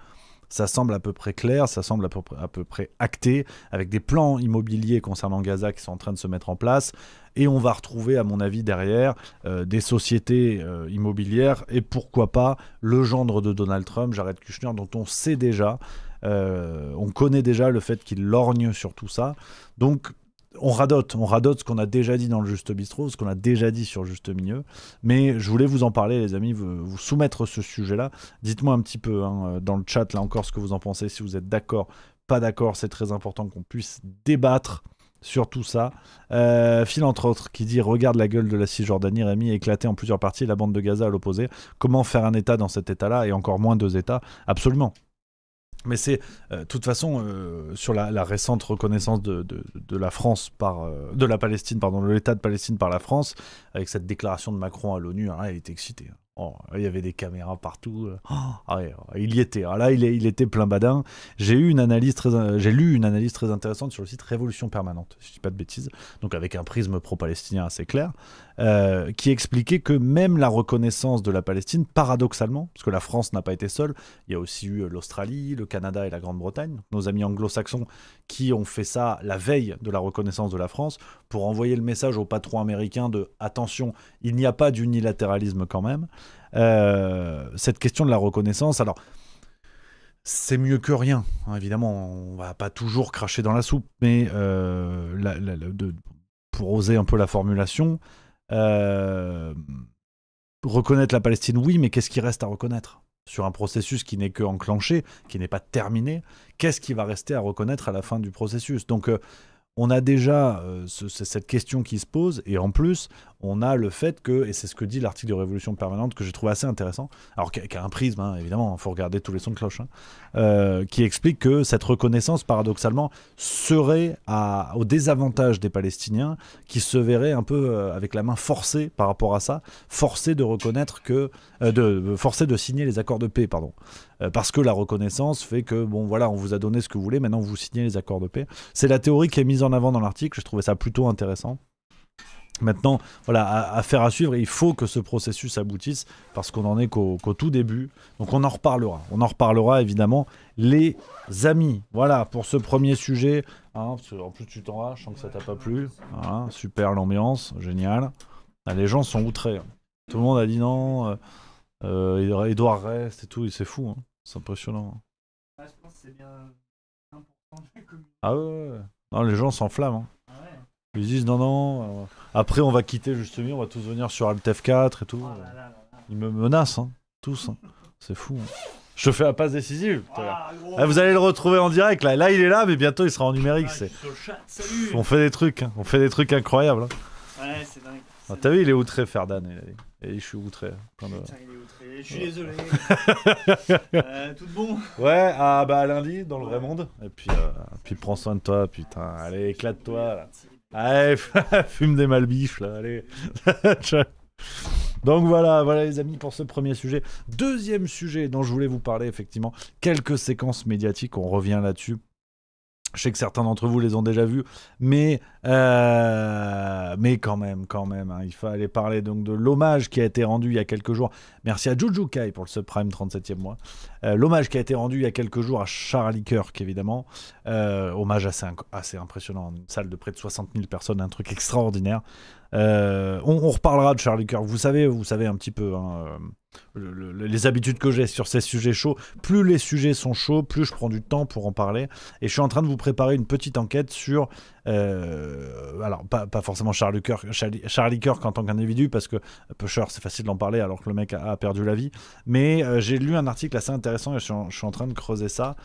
ça semble à peu près clair, ça semble à peu près acté, avec des plans immobiliers concernant Gaza qui sont en train de se mettre en place. Et on va retrouver, à mon avis, derrière, des sociétés immobilières et pourquoi pas le gendre de Donald Trump, Jared Kushner, dont on sait déjà, on connaît déjà le fait qu'il lorgne sur tout ça. Donc, on radote ce qu'on a déjà dit dans le Juste Bistrot, ce qu'on a déjà dit sur Juste Milieu. Mais je voulais vous en parler, les amis, vous soumettre ce sujet-là. Dites-moi un petit peu dans le chat, là encore, ce que vous en pensez, si vous êtes d'accord, pas d'accord. C'est très important qu'on puisse débattre sur tout ça. Phil, entre autres, qui dit « Regarde la gueule de la Cisjordanie, Rémi, éclatée en plusieurs parties, la bande de Gaza à l'opposé. Comment faire un État dans cet État-là, et encore moins 2 États ?» Absolument. Mais c'est, de toute façon, sur la récente reconnaissance de la France de la Palestine, pardon, de l'État de Palestine par la France, avec cette déclaration de Macron à l'ONU, hein, il était excité. Oh, il y avait des caméras partout. Il y était. Alors là, il était plein badin. J'ai lu une analyse très intéressante sur le site Révolution Permanente, si je ne dis pas de bêtises, donc avec un prisme pro-palestinien assez clair, qui expliquait que même la reconnaissance de la Palestine, paradoxalement, parce que la France n'a pas été seule, il y a aussi eu l'Australie, le Canada et la Grande-Bretagne, nos amis anglo-saxons qui ont fait ça la veille de la reconnaissance de la France, pour envoyer le message aux patrons américains de « attention, il n'y a pas d'unilatéralisme quand même ». Cette question de la reconnaissance, alors c'est mieux que rien, hein, évidemment, on va pas toujours cracher dans la soupe, mais pour oser un peu la formulation, reconnaître la Palestine, oui, mais qu'est-ce qui reste à reconnaître sur un processus qui n'est que enclenché, qui n'est pas terminé? Qu'est-ce qui va rester à reconnaître à la fin du processus? Donc on a déjà cette question qui se pose, et en plus, on a le fait que, et c'est ce que dit l'article de Révolution Permanente, que j'ai trouvé assez intéressant, alors qui a un prisme, hein, évidemment, il faut regarder tous les sons de cloche, qui explique que cette reconnaissance, paradoxalement, serait au désavantage des Palestiniens, qui se verraient un peu avec la main forcée par rapport à ça, forcés de reconnaître forcés de signer les accords de paix, pardon. Parce que la reconnaissance fait que, bon voilà, on vous a donné ce que vous voulez, maintenant vous signez les accords de paix. C'est la théorie qui est mise en avant dans l'article, je trouvais ça plutôt intéressant. Maintenant, voilà, affaire à suivre, et il faut que ce processus aboutisse, parce qu'on en est qu'au tout début. Donc on en reparlera. On en reparlera, évidemment, les amis. Voilà, pour ce premier sujet. Hein, en plus, tu t'en vas, je sens que ça t'a pas plu. Voilà, super l'ambiance, génial. Ah, les gens sont outrés. Tout le monde a dit non, Edouard reste et tout, c'est fou. Hein. C'est impressionnant. Je pense que c'est bien important de la communauté. Ah ouais. Non, les gens s'enflamment. Hein. Ils disent non, après on va quitter justement, on va tous venir sur Alt F4 et tout. Ils me menacent, hein, tous. Hein. C'est fou. Hein. Je te fais la passe décisive. Vous allez le retrouver en direct. Là, il est là, mais bientôt il sera en numérique. Salut. On fait des trucs, hein. On fait des trucs incroyables. Hein. Ouais, c'est dingue. T'as vu, il est outré, Ferdan. Et je suis outré. Putain, il est outré. Je suis désolé. Tout de bon. Ouais, à lundi dans le vrai monde. Et puis prends soin de toi, putain. Allez, éclate-toi. Là. Allez, fume des malbiches, là, allez. Donc voilà les amis pour ce premier sujet. Deuxième sujet dont je voulais vous parler, effectivement, quelques séquences médiatiques, on revient là-dessus. Je sais que certains d'entre vous les ont déjà vus, mais quand même, hein, il fallait parler donc de l'hommage qui a été rendu il y a quelques jours. Merci à Juju Kai pour le subprime 37e mois. L'hommage qui a été rendu il y a quelques jours à Charlie Kirk, évidemment. Hommage assez impressionnant, une salle de près de 60 000 personnes, un truc extraordinaire. On reparlera de Charlie Kirk. Vous savez un petit peu hein, les habitudes que j'ai sur ces sujets chauds. Plus les sujets sont chauds, plus je prends du temps pour en parler. Et je suis en train de vous préparer une petite enquête sur alors pas forcément Charlie Kirk en tant qu'individu, parce que Pusher c'est facile d'en parler alors que le mec a perdu la vie, mais j'ai lu un article assez intéressant et je suis en train de creuser ça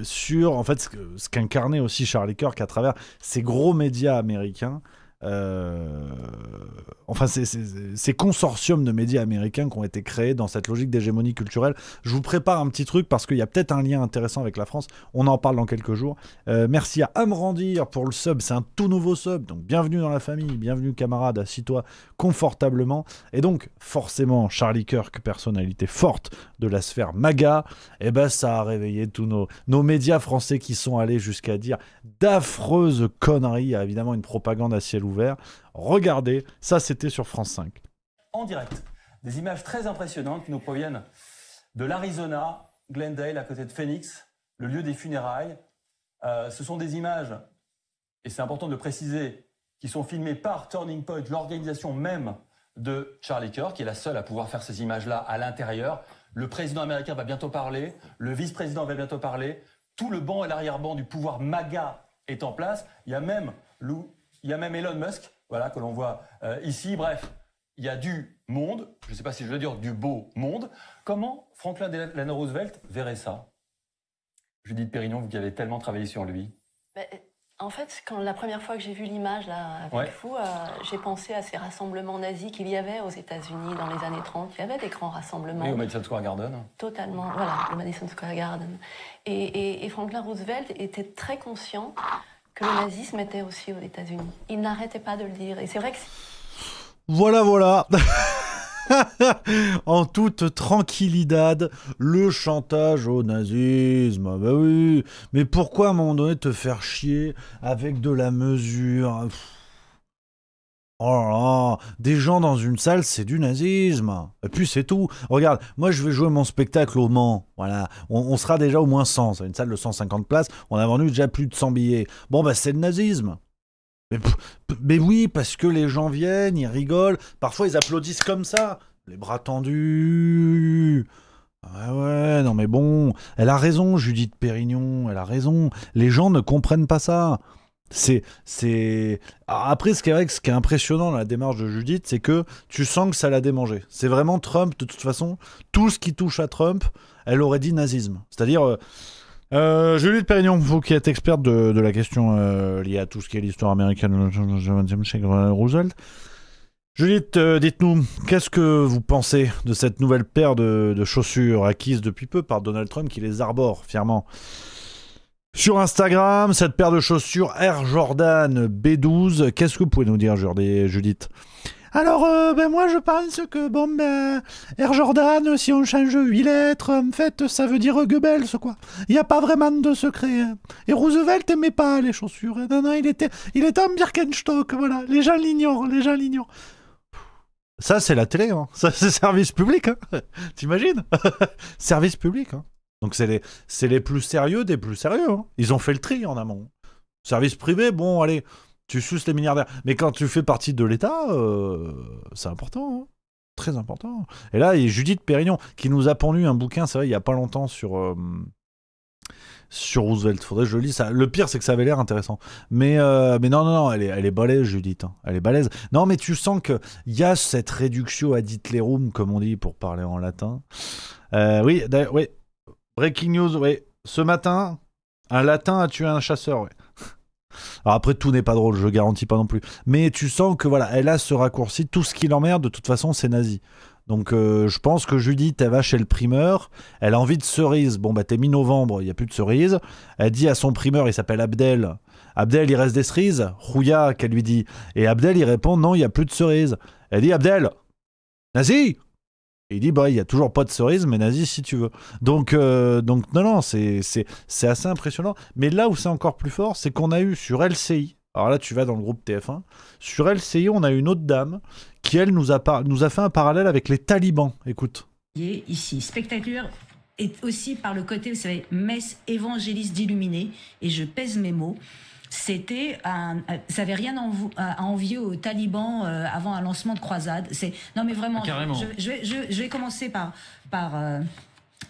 sur en fait ce qu'incarnait aussi Charlie Kirk à travers ces gros médias américains. Enfin, ces consortiums de médias américains qui ont été créés dans cette logique d'hégémonie culturelle. Je vous prépare un petit truc parce qu'il y a peut-être un lien intéressant avec la France. On en parle dans quelques jours. Merci à Amrandir pour le sub. C'est un tout nouveau sub. Donc, bienvenue dans la famille. Bienvenue, camarade. Assis-toi confortablement. Et donc, forcément, Charlie Kirk, personnalité forte de la sphère MAGA, et ben, ça a réveillé tous nos médias français qui sont allés jusqu'à dire d'affreuses conneries. Il y a évidemment une propagande à ciel ouvert. Regardez, ça c'était sur France 5. En direct, des images très impressionnantes qui nous proviennent de l'Arizona, Glendale, à côté de Phoenix, le lieu des funérailles. Ce sont des images, et c'est important de le préciser, qui sont filmées par Turning Point, l'organisation même de Charlie Kirk, qui est la seule à pouvoir faire ces images-là à l'intérieur. Le président américain va bientôt parler, le vice-président va bientôt parler, tout le banc et l'arrière-banc du pouvoir MAGA est en place. Il y a même Elon Musk, voilà, que l'on voit ici. Bref, il y a du monde, je ne sais pas si je veux dire du beau monde. Comment Franklin Delano Roosevelt verrait ça? Judith Pérignon, vous qui avez tellement travaillé sur lui. En fait, la première fois que j'ai vu l'image là avec vous, j'ai pensé à ces rassemblements nazis qu'il y avait aux États-Unis dans les années 30. Il y avait des grands rassemblements. Oui, au Madison Square Garden. Totalement, voilà, le Madison Square Garden. Et Franklin Roosevelt était très conscient que le nazisme était aussi aux États-Unis. Il n'arrêtait pas de le dire. Et c'est vrai que... Voilà. En toute tranquillidad, le chantage au nazisme. Bah oui, mais pourquoi à un moment donné te faire chier avec de la mesure? Oh là là, des gens dans une salle, c'est du nazisme. Et puis c'est tout. Regarde, moi je vais jouer mon spectacle au Mans. Voilà, on sera déjà au moins 100. C'est une salle de 150 places. On a vendu déjà plus de 100 billets. Bon, bah c'est le nazisme. Mais oui, parce que les gens viennent, ils rigolent. Parfois ils applaudissent comme ça. Les bras tendus. Ouais, non mais bon. Elle a raison, Judith Pérignon. Elle a raison. Les gens ne comprennent pas ça. Après, ce qui est impressionnant dans la démarche de Judith, c'est que tu sens que ça l'a démangé. C'est vraiment Trump, de toute façon. Tout ce qui touche à Trump, elle aurait dit nazisme. C'est-à-dire... Judith Pérignon, vous qui êtes experte de la question liée à tout ce qui est l'histoire américaine du XXe siècle, Roosevelt. Judith, dites-nous, qu'est-ce que vous pensez de cette nouvelle paire de chaussures acquises depuis peu par Donald Trump qui les arbore fièrement sur Instagram, cette paire de chaussures Air Jordan B12, qu'est-ce que vous pouvez nous dire, Judith? Alors, moi, je pense que, Air Jordan, si on change 8 lettres, en fait, ça veut dire Goebbels, quoi. Il n'y a pas vraiment de secret. Hein. Et Roosevelt n'aimait pas les chaussures. Non, il était en Birkenstock, voilà. Les gens l'ignorent. Ça, c'est la télé, hein. Ça, c'est service public, hein. T'imagines? Service public, hein. Donc, c'est les plus sérieux des plus sérieux, hein. Ils ont fait le tri en amont. Service privé, bon, allez... Tu suces les milliardaires. Mais quand tu fais partie de l'État, c'est important. Hein. Très important. Et là, il y a Judith Pérignon qui nous a pondu un bouquin, c'est vrai, il n'y a pas longtemps sur Roosevelt. Faudrait que je le lise. Le pire, c'est que ça avait l'air intéressant. Mais non, elle est balèze, Judith. Hein. Elle est balèze. Non, mais tu sens qu'il y a cette réduction ad Hitlerum, comme on dit pour parler en latin. Oui. Breaking news, oui. Ce matin, un latin a tué un chasseur, ouais. Alors après, tout n'est pas drôle, je garantis pas non plus. Mais tu sens que voilà, elle a ce raccourci, tout ce qui l'emmerde, de toute façon, c'est nazi. Donc je pense que Judith, elle va chez le primeur, elle a envie de cerises. Bon, bah t'es mi-novembre, il n'y a plus de cerises. Elle dit à son primeur, il s'appelle Abdel. Abdel, il reste des cerises? Rouya, qu'elle lui dit. Et Abdel, il répond, non, il n'y a plus de cerises. Elle dit, Abdel, nazi? Et il dit, il n'y a toujours pas de cerises, mais nazi si tu veux. Donc non, c'est assez impressionnant. Mais là où c'est encore plus fort, c'est qu'on a eu sur LCI, alors là tu vas dans le groupe TF1, sur LCI, on a une autre dame qui, elle, nous a fait un parallèle avec les talibans. Écoute. Ici, spectaculaire est aussi par le côté, vous savez, messe évangéliste d'illuminé, et je pèse mes mots. Ça n'avait rien à envier aux talibans avant un lancement de croisade. Non mais vraiment, je vais commencer par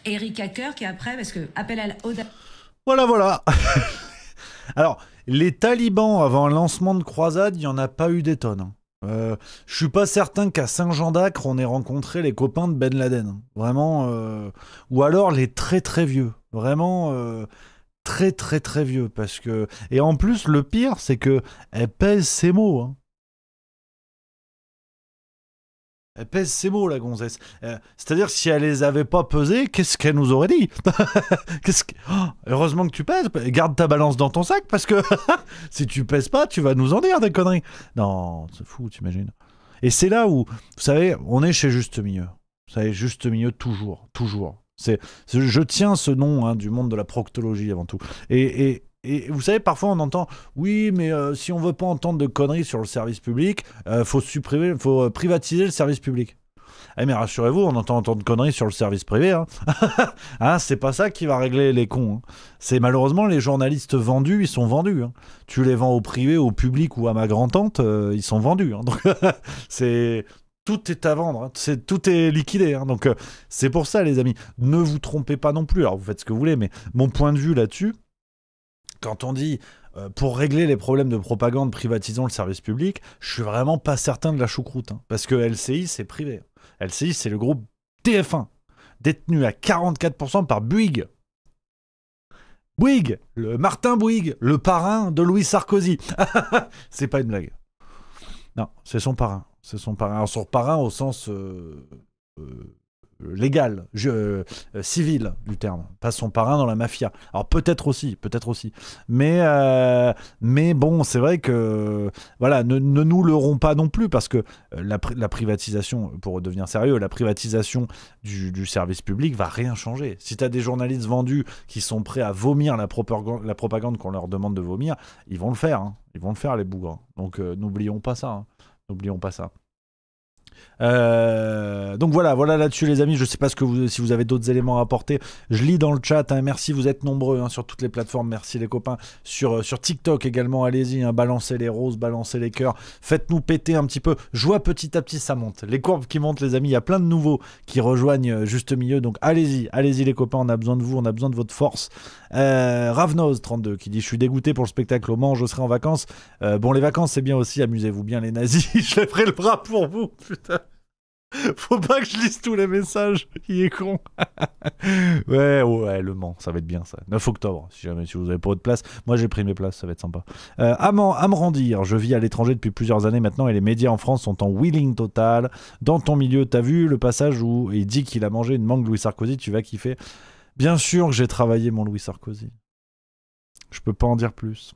Eric Hacker qui après, parce que appel à l'audace. Voilà. Alors, les talibans avant un lancement de croisade, il n'y en a pas eu des tonnes. Je suis pas certain qu'à Saint-Jean-d'Acre, on ait rencontré les copains de Ben Laden. Vraiment. Ou alors les très très vieux. Vraiment... très très très vieux parce que et en plus le pire c'est que elle pèse ses mots hein. Elle pèse ses mots la gonzesse, c'est-à-dire si elle les avait pas pesés, qu'est-ce qu'elle nous aurait dit? Heureusement que tu pèses, garde ta balance dans ton sac parce que si tu pèses pas tu vas nous en dire des conneries. Non c'est fou, t'imagines. Et c'est là où vous savez on est chez Juste Milieu, vous savez Juste Milieu toujours je tiens ce nom hein, du monde de la proctologie avant tout. Et vous savez, parfois on entend oui, mais si on veut pas entendre de conneries sur le service public, faut privatiser le service public. Eh mais rassurez-vous, on entend autant de conneries sur le service privé. Hein. Hein, c'est pas ça qui va régler les cons. Hein. C'est malheureusement les journalistes vendus, ils sont vendus. Hein. Tu les vends au privé, au public ou à ma grand-tante, ils sont vendus. Hein. Donc c'est... Tout est à vendre, hein. Tout est liquidé. Hein. Donc c'est pour ça les amis, ne vous trompez pas non plus. Alors vous faites ce que vous voulez, mais mon point de vue là-dessus, quand on dit pour régler les problèmes de propagande, privatisons le service public, je suis vraiment pas certain de la choucroute. Hein. Parce que LCI c'est privé. LCI c'est le groupe TF1, détenu à 44% par Bouygues. Bouygues, le Martin Bouygues, le parrain de Louis Sarkozy. C'est pas une blague. Non, c'est son parrain. C'est son parrain. Alors, son parrain au sens légal, civil du terme. Pas son parrain dans la mafia. Alors peut-être aussi. Mais bon, c'est vrai que voilà, ne nous leurrons pas non plus parce que la privatisation, pour devenir sérieux, la privatisation du service public va rien changer. Si tu as des journalistes vendus qui sont prêts à vomir la propagande qu'on leur demande de vomir, ils vont le faire. Hein. Ils vont le faire les bougres. Donc n'oublions pas ça. Hein. N'oublions pas ça. Donc voilà là-dessus les amis, je sais pas si vous avez d'autres éléments à apporter, je lis dans le chat, hein, merci, vous êtes nombreux hein, sur toutes les plateformes, merci les copains, sur TikTok également, allez-y, hein, balancez les roses, balancez les cœurs, faites-nous péter un petit peu, je vois petit à petit ça monte, les courbes qui montent les amis, il y a plein de nouveaux qui rejoignent juste milieu, donc allez-y les copains, on a besoin de vous, on a besoin de votre force. Ravnose32 qui dit je suis dégoûté pour le spectacle au Mans, je serai en vacances. Bon, les vacances c'est bien aussi, amusez-vous bien les nazis. Je lèverai le bras pour vous, putain. Faut pas que je lise tous les messages, il est con. ouais, le Mans, ça va être bien ça. 9 octobre, si vous avez pas votre place. Moi j'ai pris mes places, ça va être sympa. À me rendir, je vis à l'étranger depuis plusieurs années maintenant et les médias en France sont en wheeling total. Dans ton milieu, t'as vu le passage où il dit qu'il a mangé une mangue Louis Sarkozy, tu vas kiffer. Bien sûr que j'ai travaillé mon Louis Sarkozy. Je peux pas en dire plus.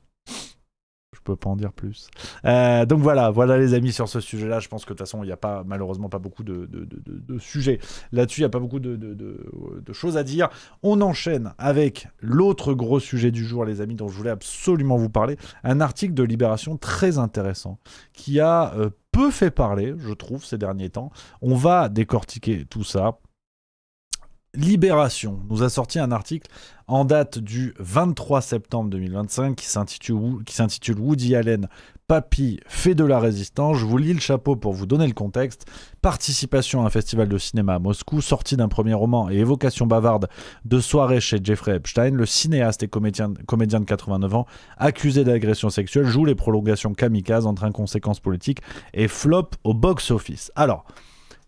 Donc voilà les amis sur ce sujet-là. Je pense que de toute façon, il n'y a malheureusement pas beaucoup de sujets là-dessus. Il n'y a pas beaucoup de choses à dire. On enchaîne avec l'autre gros sujet du jour, les amis, dont je voulais absolument vous parler. Un article de Libération très intéressant qui a peu fait parler, je trouve, ces derniers temps. On va décortiquer tout ça. Libération nous a sorti un article en date du 23 septembre 2025 qui s'intitule Woody Allen, Papy fait de la résistance. Je vous lis le chapeau pour vous donner le contexte. Participation à un festival de cinéma à Moscou, sortie d'un premier roman et évocation bavarde de soirée chez Jeffrey Epstein. Le cinéaste et comédien de 89 ans, accusé d'agression sexuelle, joue les prolongations kamikazes entre inconséquences politiques et flop au box-office. Alors,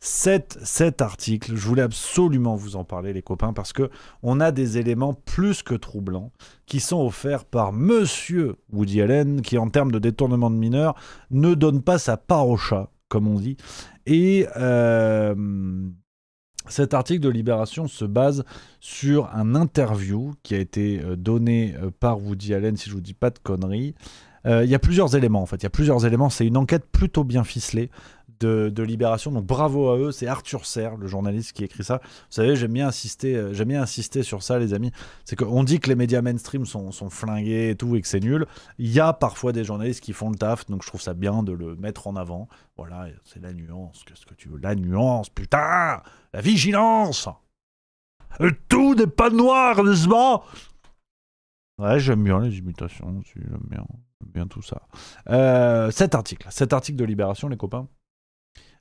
cet article, je voulais absolument vous en parler les copains parce que on a des éléments plus que troublants qui sont offerts par monsieur Woody Allen qui en termes de détournement de mineurs ne donne pas sa part au chat comme on dit et cet article de Libération se base sur un interview qui a été donné par Woody Allen si je vous dis pas de conneries. Il y a plusieurs éléments en fait, c'est une enquête plutôt bien ficelée de Libération, donc bravo à eux, c'est Arthur Serre, le journaliste qui écrit ça. Vous savez, j'aime bien insister sur ça les amis, c'est qu'on dit que les médias mainstream sont flingués et tout et que c'est nul, il y a parfois des journalistes qui font le taf, donc je trouve ça bien de le mettre en avant, voilà, c'est la nuance, qu'est-ce que tu veux, la nuance, putain, la vigilance, tout n'est pas noir, n'est-ce pas? Ouais, j'aime bien les imitations aussi, j'aime bien tout ça. Cet article de Libération, les copains,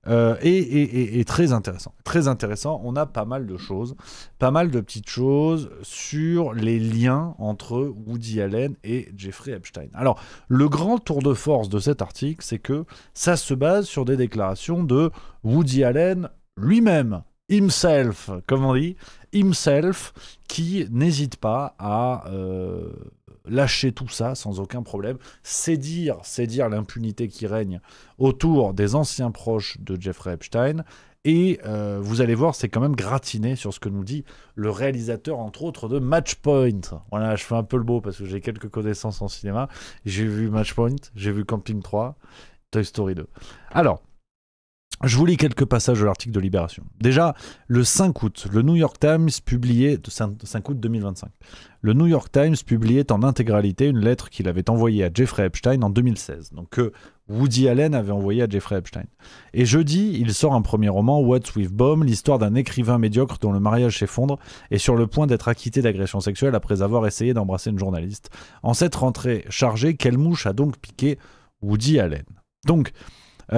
est très intéressant. Très intéressant. On a pas mal de choses, pas mal de petites choses sur les liens entre Woody Allen et Jeffrey Epstein. Alors, le grand tour de force de cet article, c'est que ça se base sur des déclarations de Woody Allen lui-même. Himself, comme on dit, himself, qui n'hésite pas à lâcher tout ça sans aucun problème. C'est dire l'impunité qui règne autour des anciens proches de Jeffrey Epstein. Et vous allez voir, c'est quand même gratiné sur ce que nous dit le réalisateur, entre autres, de Matchpoint. Voilà, je fais un peu le beau parce que j'ai quelques connaissances en cinéma. J'ai vu Matchpoint, j'ai vu Camping 3, Toy Story 2. Alors, Je vous lis quelques passages de l'article de Libération. Déjà, le 5 août, le New York Times publiait, 5 août 2025, le New York Times publiait en intégralité une lettre qu'il avait envoyée à Jeffrey Epstein en 2016, donc que Woody Allen avait envoyé à Jeffrey Epstein. Et jeudi, il sort un premier roman, What's with Bomb, l'histoire d'un écrivain médiocre dont le mariage s'effondre et sur le point d'être acquitté d'agression sexuelle après avoir essayé d'embrasser une journaliste. En cette rentrée chargée, quelle mouche a donc piqué Woody Allen ? Donc, il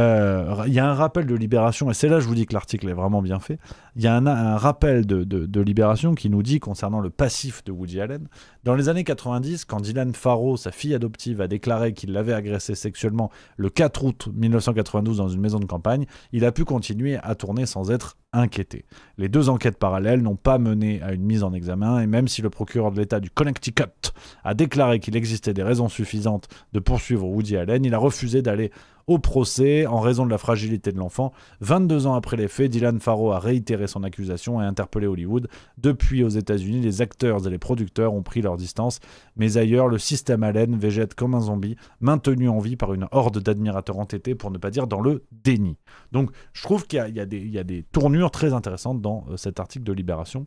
y a un rappel de Libération, et c'est là que je vous dis que l'article est vraiment bien fait. Il y a un rappel de Libération qui nous dit, concernant le passif de Woody Allen, dans les années 90, quand Dylan Farrow, sa fille adoptive, a déclaré qu'il l'avait agressé sexuellement le 4 août 1992 dans une maison de campagne, il a pu continuer à tourner sans être inquiété. Les deux enquêtes parallèles n'ont pas mené à une mise en examen, et même si le procureur de l'État du Connecticut a déclaré qu'il existait des raisons suffisantes de poursuivre Woody Allen, il a refusé d'aller au procès en raison de la fragilité de l'enfant. 22 ans après les faits, Dylan Farrow a réitéré son accusation et a interpellé Hollywood. Depuis, aux États-Unis, les acteurs et les producteurs ont pris leur distance, mais ailleurs, le système Allen végète comme un zombie, maintenu en vie par une horde d'admirateurs entêtés, pour ne pas dire dans le déni. Donc, je trouve qu'il y a des tournures très intéressantes dans cet article de Libération.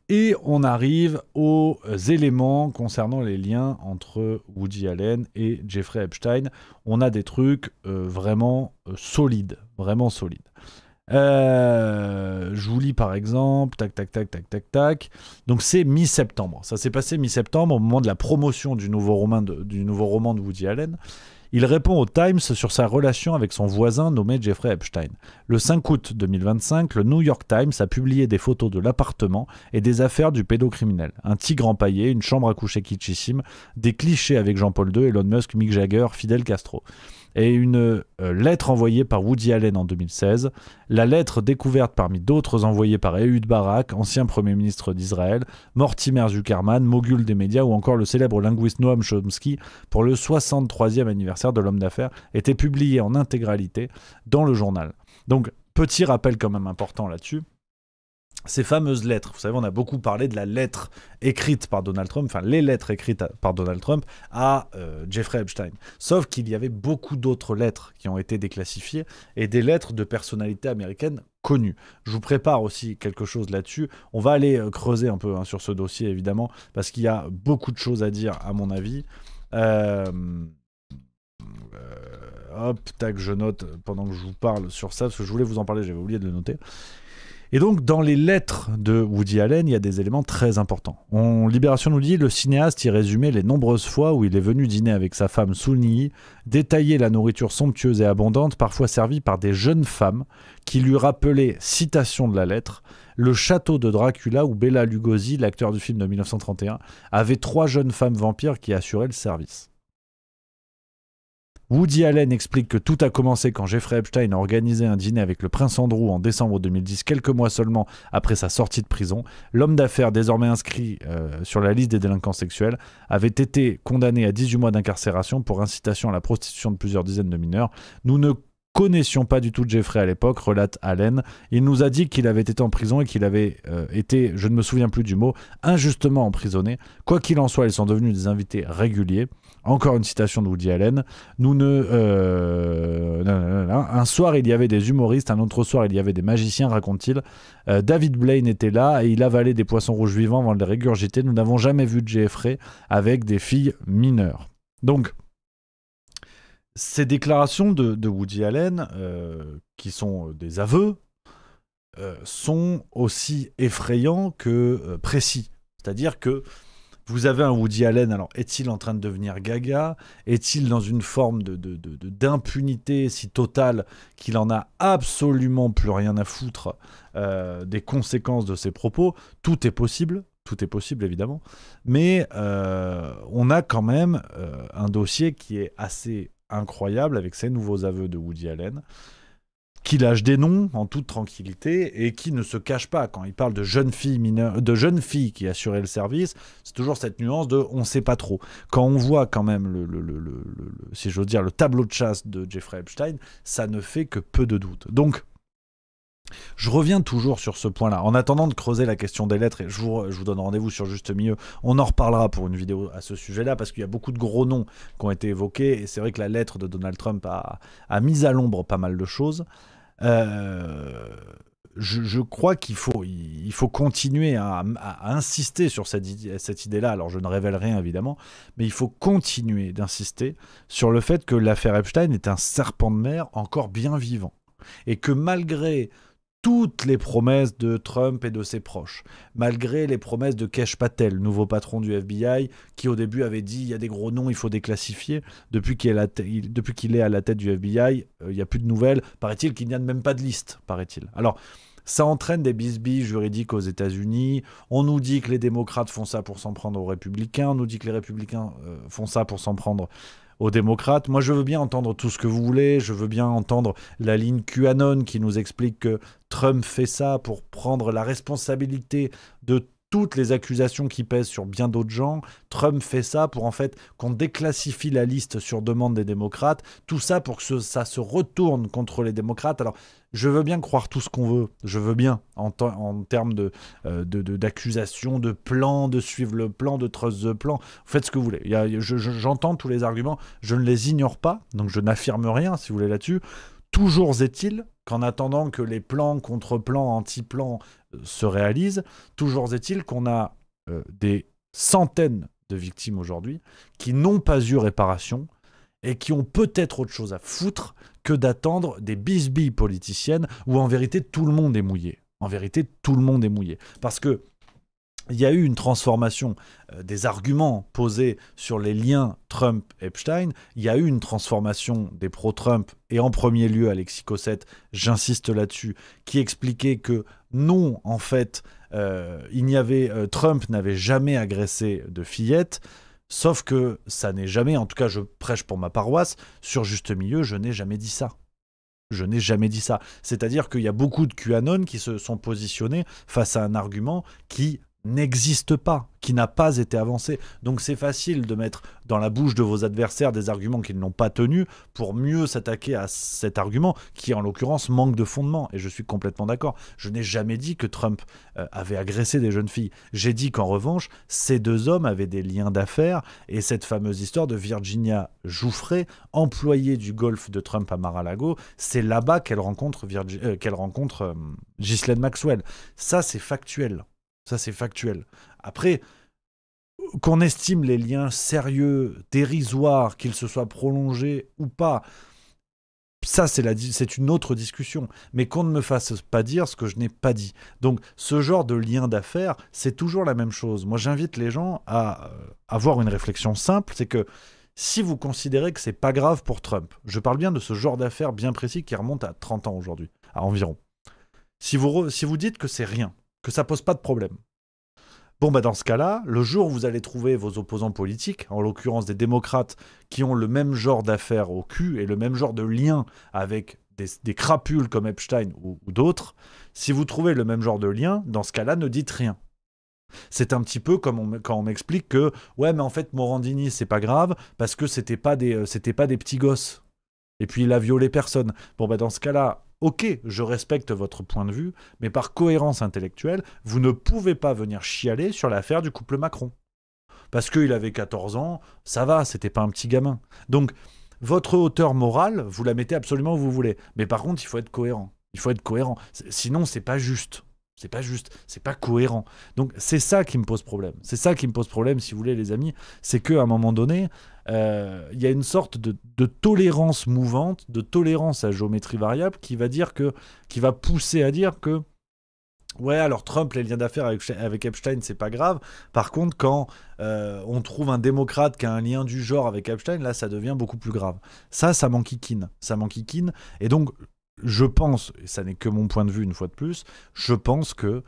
Et on arrive aux éléments concernant les liens entre Woody Allen et Jeffrey Epstein. On a des trucs vraiment solides, vraiment solides. Je vous lis par exemple, tac. Donc c'est mi-septembre. Ça s'est passé mi-septembre au moment de la promotion du nouveau roman de Woody Allen. Il répond au Times sur sa relation avec son voisin nommé Jeffrey Epstein. Le 5 août 2025, le New York Times a publié des photos de l'appartement et des affaires du pédocriminel. Un tigre empaillé, une chambre à coucher kitschissime, des clichés avec Jean-Paul II, Elon Musk, Mick Jagger, Fidel Castro. Et une lettre envoyée par Woody Allen en 2016, la lettre découverte parmi d'autres envoyée par Ehud Barak, ancien Premier ministre d'Israël, Mortimer Zuckerman, mogul des médias, ou encore le célèbre linguiste Noam Chomsky, pour le 63e anniversaire de l'homme d'affaires, était publiée en intégralité dans le journal. Donc, petit rappel quand même important là-dessus. Ces fameuses lettres, vous savez, on a beaucoup parlé de la lettre écrite par Donald Trump, enfin les lettres écrites par Donald Trump à Jeffrey Epstein. Sauf qu'il y avait beaucoup d'autres lettres qui ont été déclassifiées et des lettres de personnalités américaines connues. Je vous prépare aussi quelque chose là-dessus. On va aller creuser un peu sur ce dossier, évidemment, parce qu'il y a beaucoup de choses à dire, à mon avis. Hop, tac, je note pendant que je vous parle sur ça, parce que je voulais vous en parler, j'avais oublié de le noter. Et donc, dans les lettres de Woody Allen, il y a des éléments très importants. Libération nous dit, le cinéaste y résumait les nombreuses fois où il est venu dîner avec sa femme Soon-Yi, détailler la nourriture somptueuse et abondante, parfois servie par des jeunes femmes, qui lui rappelaient, citation de la lettre, le château de Dracula où Bela Lugosi, l'acteur du film de 1931, avait 3 jeunes femmes vampires qui assuraient le service. Woody Allen explique que tout a commencé quand Jeffrey Epstein a organisé un dîner avec le prince Andrew en décembre 2010, quelques mois seulement après sa sortie de prison. L'homme d'affaires, désormais inscrit sur la liste des délinquants sexuels, avait été condamné à 18 mois d'incarcération pour incitation à la prostitution de plusieurs dizaines de mineurs. Nous ne connaissions pas du tout Jeffrey à l'époque, relate Allen. Il nous a dit qu'il avait été en prison et qu'il avait été, je ne me souviens plus du mot, injustement emprisonné. Quoi qu'il en soit, ils sont devenus des invités réguliers. Encore une citation de Woody Allen. Un soir, il y avait des humoristes, un autre soir, il y avait des magiciens, raconte-t-il. David Blaine était là et il avalait des poissons rouges vivants avant de les régurgiter. Nous n'avons jamais vu Jeffrey avec des filles mineures. Donc, ces déclarations de Woody Allen, qui sont des aveux, sont aussi effrayants que précis. C'est-à-dire que vous avez un Woody Allen, alors est-il en train de devenir gaga ? Est-il dans une forme d'impunité si totale qu'il en a absolument plus rien à foutre des conséquences de ses propos ? Tout est possible évidemment, mais on a quand même un dossier qui est assez incroyable avec ces nouveaux aveux de Woody Allen, qui lâche des noms en toute tranquillité et qui ne se cache pas. Quand il parle de jeunes filles mineures, de jeunes filles qui assuraient le service, c'est toujours cette nuance de on sait pas trop. Quand on voit quand même si j'ose dire, le tableau de chasse de Jeffrey Epstein, ça ne fait que peu de doute. Donc, Je reviens toujours sur ce point-là. En attendant de creuser la question des lettres, et je vous donne rendez-vous sur Juste Milieu, on en reparlera pour une vidéo à ce sujet-là, parce qu'il y a beaucoup de gros noms qui ont été évoqués, et c'est vrai que la lettre de Donald Trump a mis à l'ombre pas mal de choses. Je crois qu'il faut continuer à insister sur cette idée-là. Alors, je ne révèle rien, évidemment, mais il faut continuer d'insister sur le fait que l'affaire Epstein est un serpent de mer encore bien vivant. Et que malgré toutes les promesses de Trump et de ses proches, malgré les promesses de Kesh Patel, nouveau patron du FBI, qui au début avait dit « il y a des gros noms, il faut déclassifier », depuis qu'il est à la tête du FBI, il n'y a plus de nouvelles. Paraît-il qu'il n'y a même pas de liste, paraît-il. Alors, ça entraîne des bisbilles juridiques aux États-Unis. On nous dit que les démocrates font ça pour s'en prendre aux républicains. On nous dit que les républicains font ça pour s'en prendre aux démocrates. Moi, je veux bien entendre tout ce que vous voulez. Je veux bien entendre la ligne QAnon qui nous explique que Trump fait ça pour prendre la responsabilité de toutes les accusations qui pèsent sur bien d'autres gens. Trump fait ça pour en fait qu'on déclassifie la liste sur demande des démocrates. Tout ça pour que ça se retourne contre les démocrates. Alors, je veux bien croire tout ce qu'on veut. Je veux bien en termes d'accusations, de plans, de suivre le plan, de trust the plan. Faites ce que vous voulez. J'entends tous les arguments. Je ne les ignore pas. Donc, je n'affirme rien, si vous voulez, là-dessus. Toujours est-il qu'en attendant que les plans, contre-plans, anti-plans se réalisent, toujours est-il qu'on a des centaines de victimes aujourd'hui qui n'ont pas eu réparation et qui ont peut-être autre chose à foutre que d'attendre des bisbilles politiciennes où en vérité tout le monde est mouillé. En vérité, tout le monde est mouillé. Parce que il y a eu une transformation des arguments posés sur les liens Trump-Epstein. Il y a eu une transformation des pro-Trump, et en premier lieu Alexis Cossette, j'insiste là-dessus, qui expliquait que non, en fait, Trump n'avait jamais agressé de fillettes, sauf que ça n'est jamais, en tout cas je prêche pour ma paroisse, sur Juste Milieu, je n'ai jamais dit ça. Je n'ai jamais dit ça. C'est-à-dire qu'il y a beaucoup de QAnon qui se sont positionnés face à un argument qui n'existe pas, qui n'a pas été avancé. Donc c'est facile de mettre dans la bouche de vos adversaires des arguments qu'ils n'ont pas tenus pour mieux s'attaquer à cet argument qui en l'occurrence manque de fondement. Et je suis complètement d'accord. Je n'ai jamais dit que Trump avait agressé des jeunes filles. J'ai dit qu'en revanche, ces deux hommes avaient des liens d'affaires, et cette fameuse histoire de Virginia Giuffre, employée du golf de Trump à Mar-a-Lago, c'est là-bas qu'elle rencontre Ghislaine Maxwell. Ça, c'est factuel. Ça, c'est factuel. Après, qu'on estime les liens sérieux, dérisoires, qu'ils se soient prolongés ou pas, ça, c'est une autre discussion. Mais qu'on ne me fasse pas dire ce que je n'ai pas dit. Donc, ce genre de lien d'affaires, c'est toujours la même chose. Moi, j'invite les gens à avoir une réflexion simple, c'est que si vous considérez que c'est pas grave pour Trump, je parle bien de ce genre d'affaires bien précis qui remonte à 30 ans aujourd'hui, à environ. Si vous dites que c'est rien, que ça pose pas de problème. Bon, bah dans ce cas-là, le jour où vous allez trouver vos opposants politiques, en l'occurrence des démocrates, qui ont le même genre d'affaires au cul et le même genre de lien avec des crapules comme Epstein ou d'autres, si vous trouvez le même genre de lien, dans ce cas-là, ne dites rien. C'est un petit peu comme quand on m'explique que ouais, mais en fait, Morandini, c'est pas grave parce que c'était pas des petits gosses. Et puis il a violé personne. Bon, bah dans ce cas-là, ok, je respecte votre point de vue, mais par cohérence intellectuelle, vous ne pouvez pas venir chialer sur l'affaire du couple Macron. Parce qu'il avait 14 ans, ça va, c'était pas un petit gamin. Donc, votre hauteur morale, vous la mettez absolument où vous voulez. Mais par contre, il faut être cohérent. Il faut être cohérent. Sinon, c'est pas juste. C'est pas juste, c'est pas cohérent. Donc c'est ça qui me pose problème. C'est ça qui me pose problème, si vous voulez, les amis. C'est qu'à un moment donné, il y a une sorte de tolérance mouvante, de tolérance à géométrie variable qui va pousser à dire que ouais, alors Trump, les liens d'affaires avec Epstein, c'est pas grave. Par contre, quand on trouve un démocrate qui a un lien du genre avec Epstein, là, ça devient beaucoup plus grave. Ça m'enquiquine. Ça m'enquiquine. Et donc, je pense, et ça n'est que mon point de vue une fois de plus, je pense que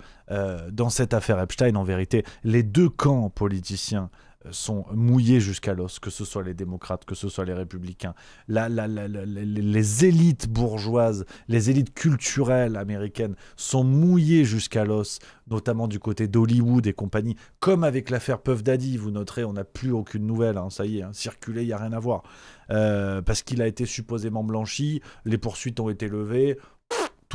dans cette affaire Epstein, en vérité, les deux camps politiciens sont mouillés jusqu'à l'os, que ce soit les démocrates, que ce soit les républicains. Les élites bourgeoises, les élites culturelles américaines sont mouillées jusqu'à l'os, notamment du côté d'Hollywood et compagnie. Comme avec l'affaire Puff Daddy, vous noterez, on n'a plus aucune nouvelle, hein, ça y est, hein, circulé, il n'y a rien à voir. Parce qu'il a été supposément blanchi, les poursuites ont été levées,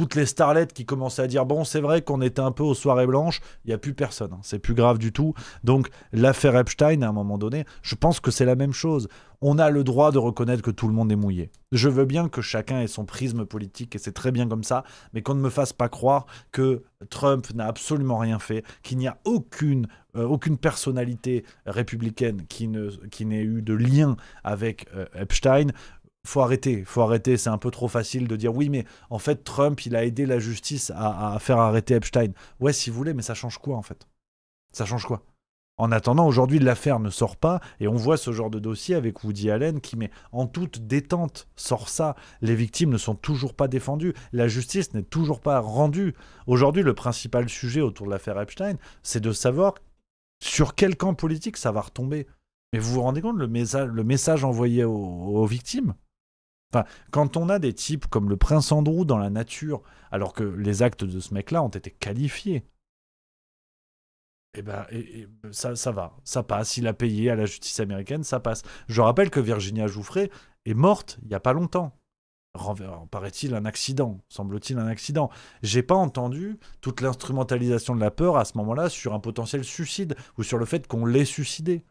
toutes les starlettes qui commençaient à dire bon, c'est vrai qu'on était un peu aux soirées blanches, il n'y a plus personne, hein. C'est plus grave du tout. Donc l'affaire Epstein, à un moment donné, je pense que c'est la même chose. On a le droit de reconnaître que tout le monde est mouillé. Je veux bien que chacun ait son prisme politique, et c'est très bien comme ça, mais qu'on ne me fasse pas croire que Trump n'a absolument rien fait, qu'il n'y a aucune personnalité républicaine qui n'ait eu de lien avec Epstein. Faut arrêter, c'est un peu trop facile de dire oui, mais en fait Trump, il a aidé la justice à faire arrêter Epstein. Ouais, si vous voulez, mais ça change quoi en fait? Ça change quoi? En attendant, aujourd'hui, l'affaire ne sort pas et on voit ce genre de dossier avec Woody Allen qui, mais en toute détente, sort ça. Les victimes ne sont toujours pas défendues. La justice n'est toujours pas rendue. Aujourd'hui, le principal sujet autour de l'affaire Epstein, c'est de savoir sur quel camp politique ça va retomber. Mais vous vous rendez compte le message envoyé aux victimes? Enfin, quand on a des types comme le prince Andrew dans la nature, alors que les actes de ce mec-là ont été qualifiés, ça va, ça passe. Il a payé à la justice américaine, ça passe. Je rappelle que Virginia Giuffre est morte il n'y a pas longtemps. Paraît-il un accident, semble-t-il un accident. J'ai pas entendu toute l'instrumentalisation de la peur à ce moment-là sur un potentiel suicide ou sur le fait qu'on l'ait suicidé.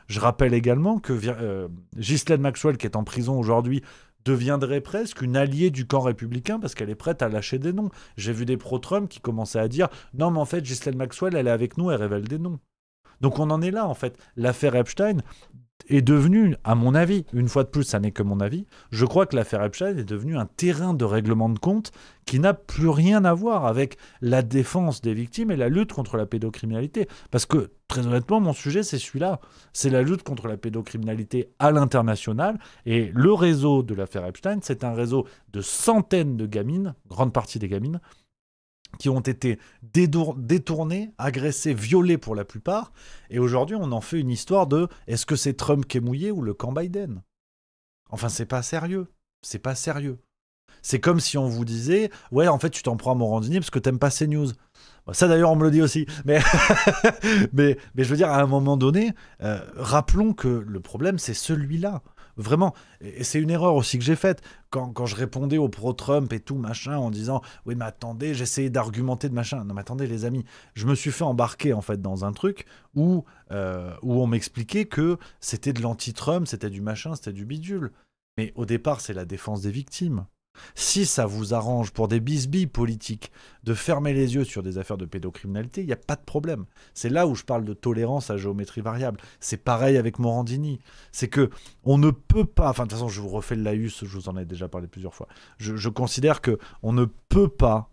Je rappelle également que Ghislaine Maxwell, qui est en prison aujourd'hui, deviendrait presque une alliée du camp républicain parce qu'elle est prête à lâcher des noms. J'ai vu des pro-Trump qui commençaient à dire « Non, mais en fait, Ghislaine Maxwell, elle est avec nous, elle révèle des noms. » Donc on en est là, en fait. L'affaire Epstein est devenue, à mon avis, une fois de plus, ça n'est que mon avis, je crois que l'affaire Epstein est devenue un terrain de règlement de compte qui n'a plus rien à voir avec la défense des victimes et la lutte contre la pédocriminalité. Parce que, très honnêtement, mon sujet, c'est celui-là. C'est la lutte contre la pédocriminalité à l'international. Et le réseau de l'affaire Epstein, c'est un réseau de centaines de gamines, grande partie des gamines, qui ont été détournées, agressées, violées pour la plupart. Et aujourd'hui, on en fait une histoire de est-ce que c'est Trump qui est mouillé ou le camp Biden? Enfin, c'est pas sérieux. C'est pas sérieux. C'est comme si on vous disait ouais, en fait, tu t'en prends à Morandini parce que t'aimes pas CNews. Bon, ça, d'ailleurs, on me le dit aussi. Mais je veux dire, à un moment donné, rappelons que le problème, c'est celui-là. Vraiment, et c'est une erreur aussi que j'ai faite quand je répondais aux pro-Trump et tout machin en disant oui mais attendez, j'essayais d'argumenter de machin. Non mais attendez les amis, je me suis fait embarquer en fait dans un truc où on m'expliquait que c'était de l'anti-Trump, c'était du machin, c'était du bidule. Mais au départ c'est la défense des victimes. Si ça vous arrange pour des bisbilles politiques de fermer les yeux sur des affaires de pédocriminalité, il n'y a pas de problème. C'est là où je parle de tolérance à géométrie variable. C'est pareil avec Morandini. C'est que on ne peut pas... Enfin, de toute façon, je vous refais le laïus, je vous en ai déjà parlé plusieurs fois. Je considère que on ne peut pas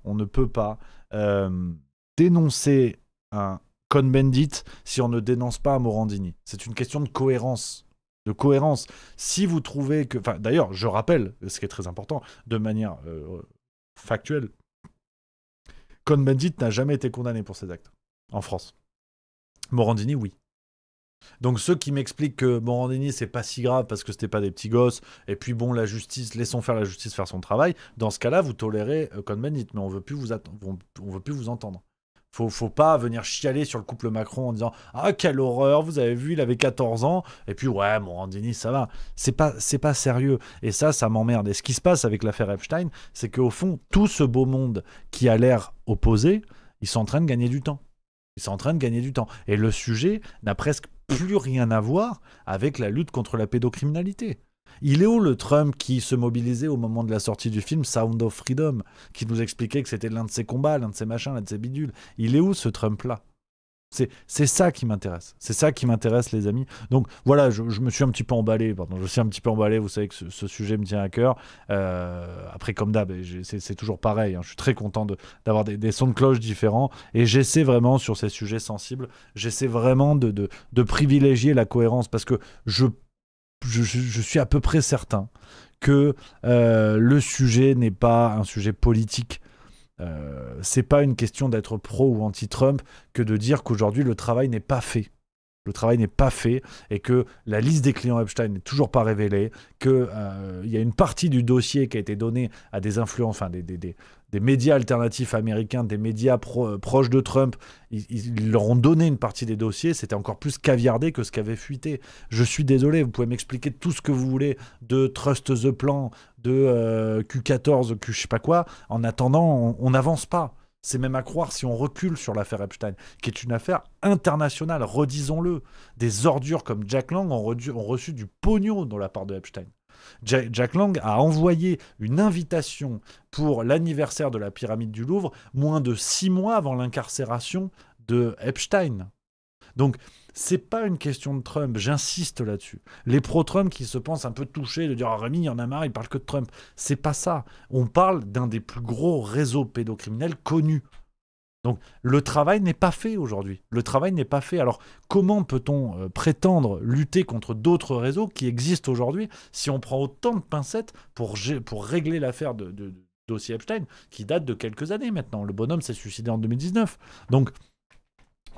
dénoncer un Cohn-Bendit si on ne dénonce pas un Morandini. C'est une question de cohérence. Si vous trouvez que... Enfin, d'ailleurs, je rappelle, ce qui est très important, de manière factuelle, Cohn-Bendit n'a jamais été condamné pour ses actes en France. Morandini, oui. Donc ceux qui m'expliquent que Morandini, c'est pas si grave parce que c'était pas des petits gosses, et puis bon, la justice, laissons faire la justice faire son travail, dans ce cas-là, vous tolérez Cohn-Bendit, mais on veut plus vous entendre. Faut pas venir chialer sur le couple Macron en disant « Ah, quelle horreur, vous avez vu, il avait 14 ans. » Et puis « Ouais, Morandini, ça va. » C'est pas sérieux. Et ça m'emmerde. Et ce qui se passe avec l'affaire Epstein, c'est qu'au fond, tout ce beau monde qui a l'air opposé, ils sont en train de gagner du temps. Et le sujet n'a presque plus rien à voir avec la lutte contre la pédocriminalité. Il est où le Trump qui se mobilisait au moment de la sortie du film Sound of Freedom, qui nous expliquait que c'était l'un de ses combats, l'un de ses machins, l'un de ses bidules? Il est où ce Trump-là? C'est ça qui m'intéresse. C'est ça qui m'intéresse, les amis. Donc voilà, je me suis un petit peu emballé. Pardon, vous savez que ce sujet me tient à cœur. Après, comme d'hab, c'est toujours pareil. Hein. Je suis très content d'avoir des sons de cloche différents. Et j'essaie vraiment, sur ces sujets sensibles, j'essaie vraiment de privilégier la cohérence. Parce que je suis à peu près certain que le sujet n'est pas un sujet politique. C'est pas une question d'être pro ou anti-Trump que de dire qu'aujourd'hui le travail n'est pas fait. Le travail n'est pas fait et que la liste des clients Epstein n'est toujours pas révélée, qu'il y a une partie du dossier qui a été donnée à des influents, enfin des médias alternatifs américains, des médias proches de Trump. Ils leur ont donné une partie des dossiers, c'était encore plus caviardé que ce qu'avait fuité. Je suis désolé, vous pouvez m'expliquer tout ce que vous voulez de Trust the Plan, de Q14, Q je sais pas quoi. En attendant, on n'avance pas. C'est même à croire si on recule sur l'affaire Epstein, qui est une affaire internationale, redisons-le. Des ordures comme Jack Lang ont reçu du pognon de la part de Epstein. Jack Lang a envoyé une invitation pour l'anniversaire de la pyramide du Louvre moins de 6 mois avant l'incarcération de Epstein. Donc, c'est pas une question de Trump, j'insiste là-dessus. Les pro-Trump qui se pensent un peu touchés de dire « Ah, Rémi, il y en a marre, il parle que de Trump ». C'est pas ça. On parle d'un des plus gros réseaux pédocriminels connus. Donc, le travail n'est pas fait aujourd'hui. Le travail n'est pas fait. Alors, comment peut-on prétendre lutter contre d'autres réseaux qui existent aujourd'hui si on prend autant de pincettes pour régler l'affaire de dossier Epstein, qui date de quelques années maintenant. Le bonhomme s'est suicidé en 2019. Donc,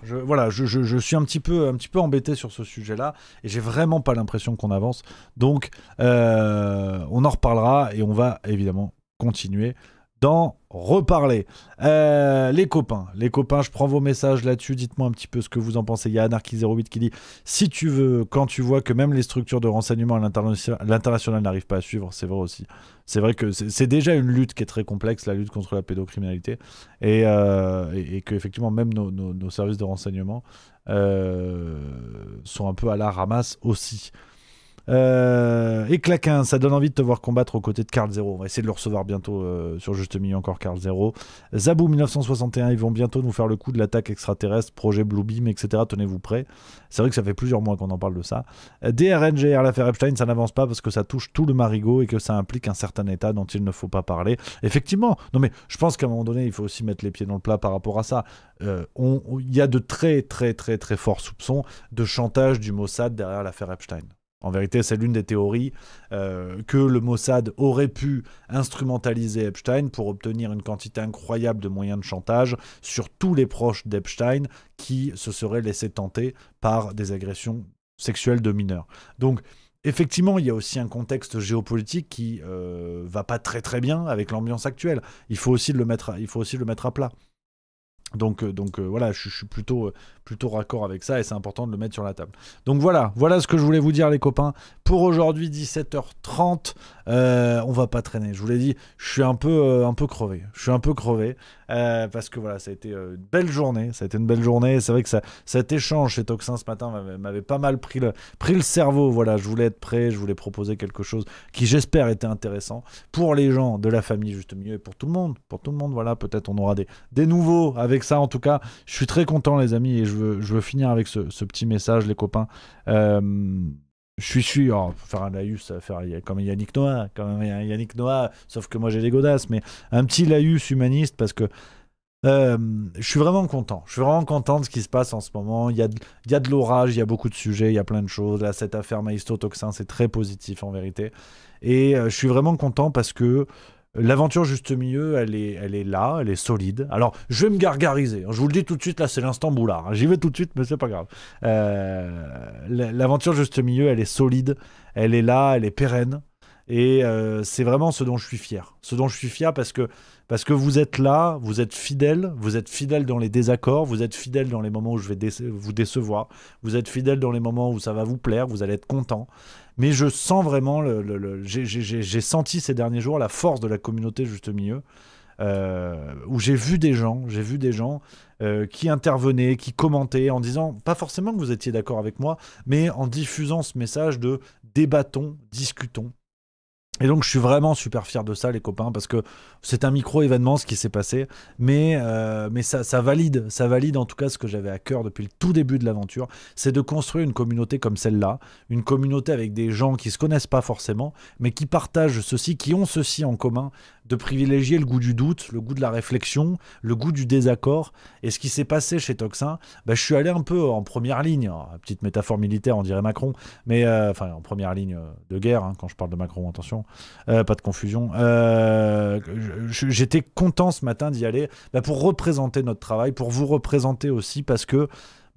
je suis un petit peu embêté sur ce sujet-là et j'ai vraiment pas l'impression qu'on avance. Donc, on en reparlera et on va évidemment continuer d'en reparler. Les copains, je prends vos messages là-dessus, dites-moi un petit peu ce que vous en pensez. Il y a Anarchy08 qui dit « Si tu veux, quand tu vois que même les structures de renseignement à l'international n'arrivent pas à suivre », c'est vrai aussi. C'est vrai que c'est déjà une lutte qui est très complexe, la lutte contre la pédocriminalité, et que effectivement même nos services de renseignement sont un peu à la ramasse aussi. Et Claquin, ça donne envie de te voir combattre aux côtés de Carl Zero. On va essayer de le recevoir bientôt sur Juste Milieu, encore Carl Zero. Zabou 1961, ils vont bientôt nous faire le coup de l'attaque extraterrestre, projet Bluebeam, etc. Tenez-vous prêts. C'est vrai que ça fait plusieurs mois qu'on en parle de ça. DRNGR, l'affaire Epstein, ça n'avance pas parce que ça touche tout le marigot et que ça implique un certain état dont il ne faut pas parler. Effectivement, non mais je pense qu'à un moment donné, il faut aussi mettre les pieds dans le plat par rapport à ça. Il y a de très très très très forts soupçons de chantage du Mossad derrière l'affaire Epstein. En vérité, c'est l'une des théories que le Mossad aurait pu instrumentaliser Epstein pour obtenir une quantité incroyable de moyens de chantage sur tous les proches d'Epstein qui se seraient laissés tenter par des agressions sexuelles de mineurs. Donc, effectivement, il y a aussi un contexte géopolitique qui va pas très très bien avec l'ambiance actuelle. Il faut aussi le mettre à plat. Donc voilà, je suis plutôt raccord avec ça et c'est important de le mettre sur la table. Donc voilà ce que je voulais vous dire les copains. Pour aujourd'hui 17h30, on va pas traîner. Je vous l'ai dit, je suis un peu crevé. Parce que voilà, ça a été une belle journée. Ça a été une belle journée. C'est vrai que cet échange chez Toxin ce matin m'avait pas mal pris le cerveau. Voilà, je voulais être prêt, je voulais proposer quelque chose qui j'espère était intéressant pour les gens de la famille Juste Milieu et pour tout le monde. Voilà, peut-être on aura des nouveaux avec ça. En tout cas, je suis très content les amis et je veux finir avec ce petit message les copains. Je suis faire un laïus, comme Yannick Noah, sauf que moi j'ai des godasses, mais un petit laïus humaniste parce que je suis vraiment content. Je suis vraiment content de ce qui se passe en ce moment. Il y a de l'orage, il y a beaucoup de sujets, il y a plein de choses. Là, cette affaire Maïsto Toxin, c'est très positif en vérité. Et je suis vraiment content parce que l'aventure Juste Milieu, elle est là, elle est solide. Alors, je vais me gargariser. Je vous le dis tout de suite, là, c'est l'instant boulard. J'y vais tout de suite, mais c'est pas grave. L'aventure Juste Milieu, elle est solide, elle est là, elle est pérenne. Et c'est vraiment ce dont je suis fier. Parce que vous êtes là, vous êtes fidèles dans les désaccords, vous êtes fidèles dans les moments où je vais vous décevoir, vous êtes fidèles dans les moments où ça va vous plaire, vous allez être content. Mais je sens vraiment, j'ai senti ces derniers jours la force de la communauté Juste Milieu, où j'ai vu des gens qui intervenaient, qui commentaient en disant, pas forcément que vous étiez d'accord avec moi, mais en diffusant ce message de débattons, discutons. Et donc je suis vraiment super fier de ça les copains parce que c'est un micro-événement ce qui s'est passé mais ça valide en tout cas ce que j'avais à cœur depuis le tout début de l'aventure, c'est de construire une communauté comme celle-là, une communauté avec des gens qui se connaissent pas forcément mais qui partagent ceci, qui ont ceci en commun, de privilégier le goût du doute, le goût de la réflexion, le goût du désaccord. Et ce qui s'est passé chez Toxin, je suis allé un peu en première ligne, alors, petite métaphore militaire on dirait Macron, mais enfin en première ligne de guerre quand je parle de Macron, attention, pas de confusion. J'étais content ce matin d'y aller pour représenter notre travail, pour vous représenter aussi parce que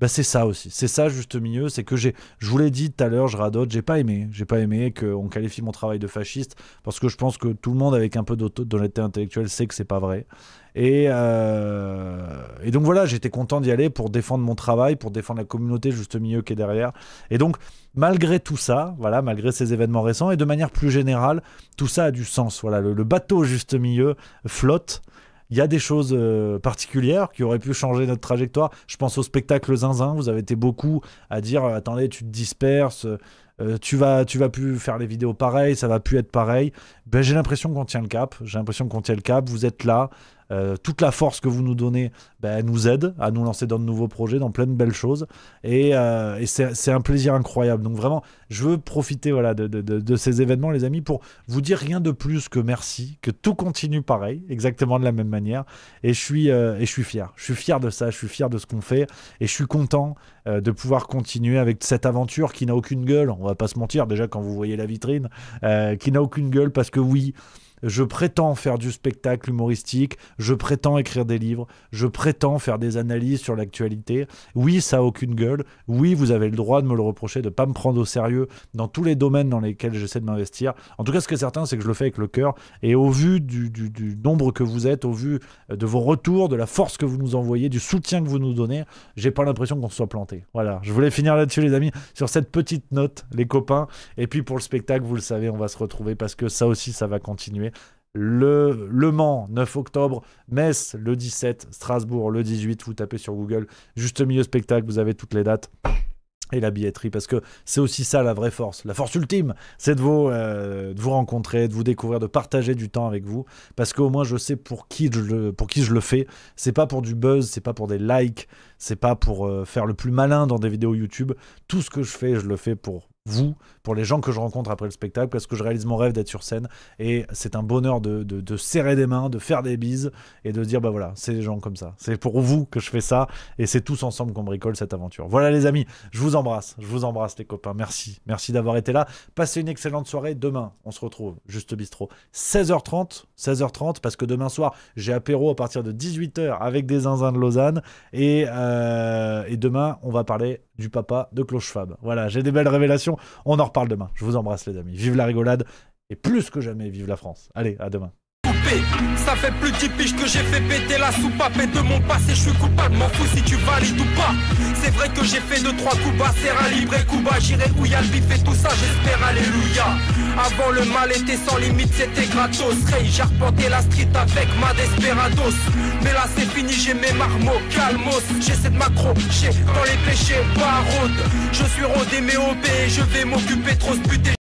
Bah c'est ça aussi, c'est ça juste milieu, c'est que je vous l'ai dit tout à l'heure, je radote, j'ai pas aimé qu'on qualifie mon travail de fasciste, parce que je pense que tout le monde avec un peu d'honnêteté intellectuelle sait que c'est pas vrai. Et donc voilà, j'étais content d'y aller pour défendre mon travail, pour défendre la communauté juste milieu qui est derrière. Et donc, malgré tout ça, voilà, malgré ces événements récents, et de manière plus générale, tout ça a du sens. Voilà, le bateau juste milieu flotte. Il y a des choses particulières qui auraient pu changer notre trajectoire. Je pense au spectacle Zinzin. Vous avez été beaucoup à dire attendez, tu te disperses, tu vas plus faire les vidéos pareilles, ça va plus être pareil. Ben, j'ai l'impression qu'on tient le cap. Vous êtes là. Toute la force que vous nous donnez nous aide à nous lancer dans de nouveaux projets, dans plein de belles choses. Et c'est un plaisir incroyable. Donc vraiment, je veux profiter de ces événements, les amis, pour vous dire rien de plus que merci, que tout continue pareil, exactement de la même manière. Et je suis fier. Je suis fier de ça, je suis fier de ce qu'on fait. Et je suis content de pouvoir continuer avec cette aventure qui n'a aucune gueule. On va pas se mentir, déjà quand vous voyez la vitrine, qui n'a aucune gueule parce que oui, je prétends faire du spectacle humoristique, je prétends écrire des livres, je prétends faire des analyses sur l'actualité. Oui, ça n'a aucune gueule. Oui, vous avez le droit de me le reprocher, de ne pas me prendre au sérieux dans tous les domaines dans lesquels j'essaie de m'investir. En tout cas, ce qui est certain, c'est que je le fais avec le cœur. Et au vu du nombre que vous êtes, au vu de vos retours, de la force que vous nous envoyez, du soutien que vous nous donnez, j'ai pas l'impression qu'on se soit planté. Voilà, je voulais finir là-dessus, les amis, sur cette petite note, les copains. Et puis pour le spectacle, vous le savez, on va se retrouver parce que ça aussi, ça va continuer. Le Mans, 9 octobre, Metz, le 17, Strasbourg, le 18, vous tapez sur Google, juste milieu spectacle, vous avez toutes les dates. Et la billetterie, parce que c'est aussi ça la vraie force. La force ultime, c'est de vous rencontrer, de vous découvrir, de partager du temps avec vous, parce qu'au moins je sais pour qui je le fais. C'est pas pour du buzz, c'est pas pour des likes, c'est pas pour faire le plus malin dans des vidéos YouTube. Tout ce que je le fais pour vous, pour les gens que je rencontre après le spectacle, parce que je réalise mon rêve d'être sur scène, et c'est un bonheur de serrer des mains, de faire des bises, et de dire, bah voilà, c'est des gens comme ça. C'est pour vous que je fais ça, et c'est tous ensemble qu'on bricole cette aventure. Voilà les amis, je vous embrasse les copains, merci d'avoir été là, passez une excellente soirée. Demain, on se retrouve, Juste Bistrot, 16h30, parce que demain soir, j'ai apéro à partir de 18h avec des zinzins de Lausanne, et demain, on va parler du papa de Clochefab. Voilà, j'ai des belles révélations, on en reparle demain. Je vous embrasse les amis, vive la rigolade, et plus que jamais, vive la France. Allez, à demain. Ça fait plus de 10 piges que j'ai fait péter la soupape. Et de mon passé je suis coupable, m'en fous si tu valides ou pas. C'est vrai que j'ai fait 2-3 coups bas, Serra Libre et Cuba. J'irai où y'a le bif et tout ça, j'espère, alléluia. Avant le mal était sans limite, c'était gratos. Ray, j'ai replanté la street avec ma Desperados. Mais là c'est fini, j'ai mes marmots, calmos. J'essaie de m'accrocher dans les péchés, parode. Je suis rodé mais OB, je vais m'occuper trop se buter.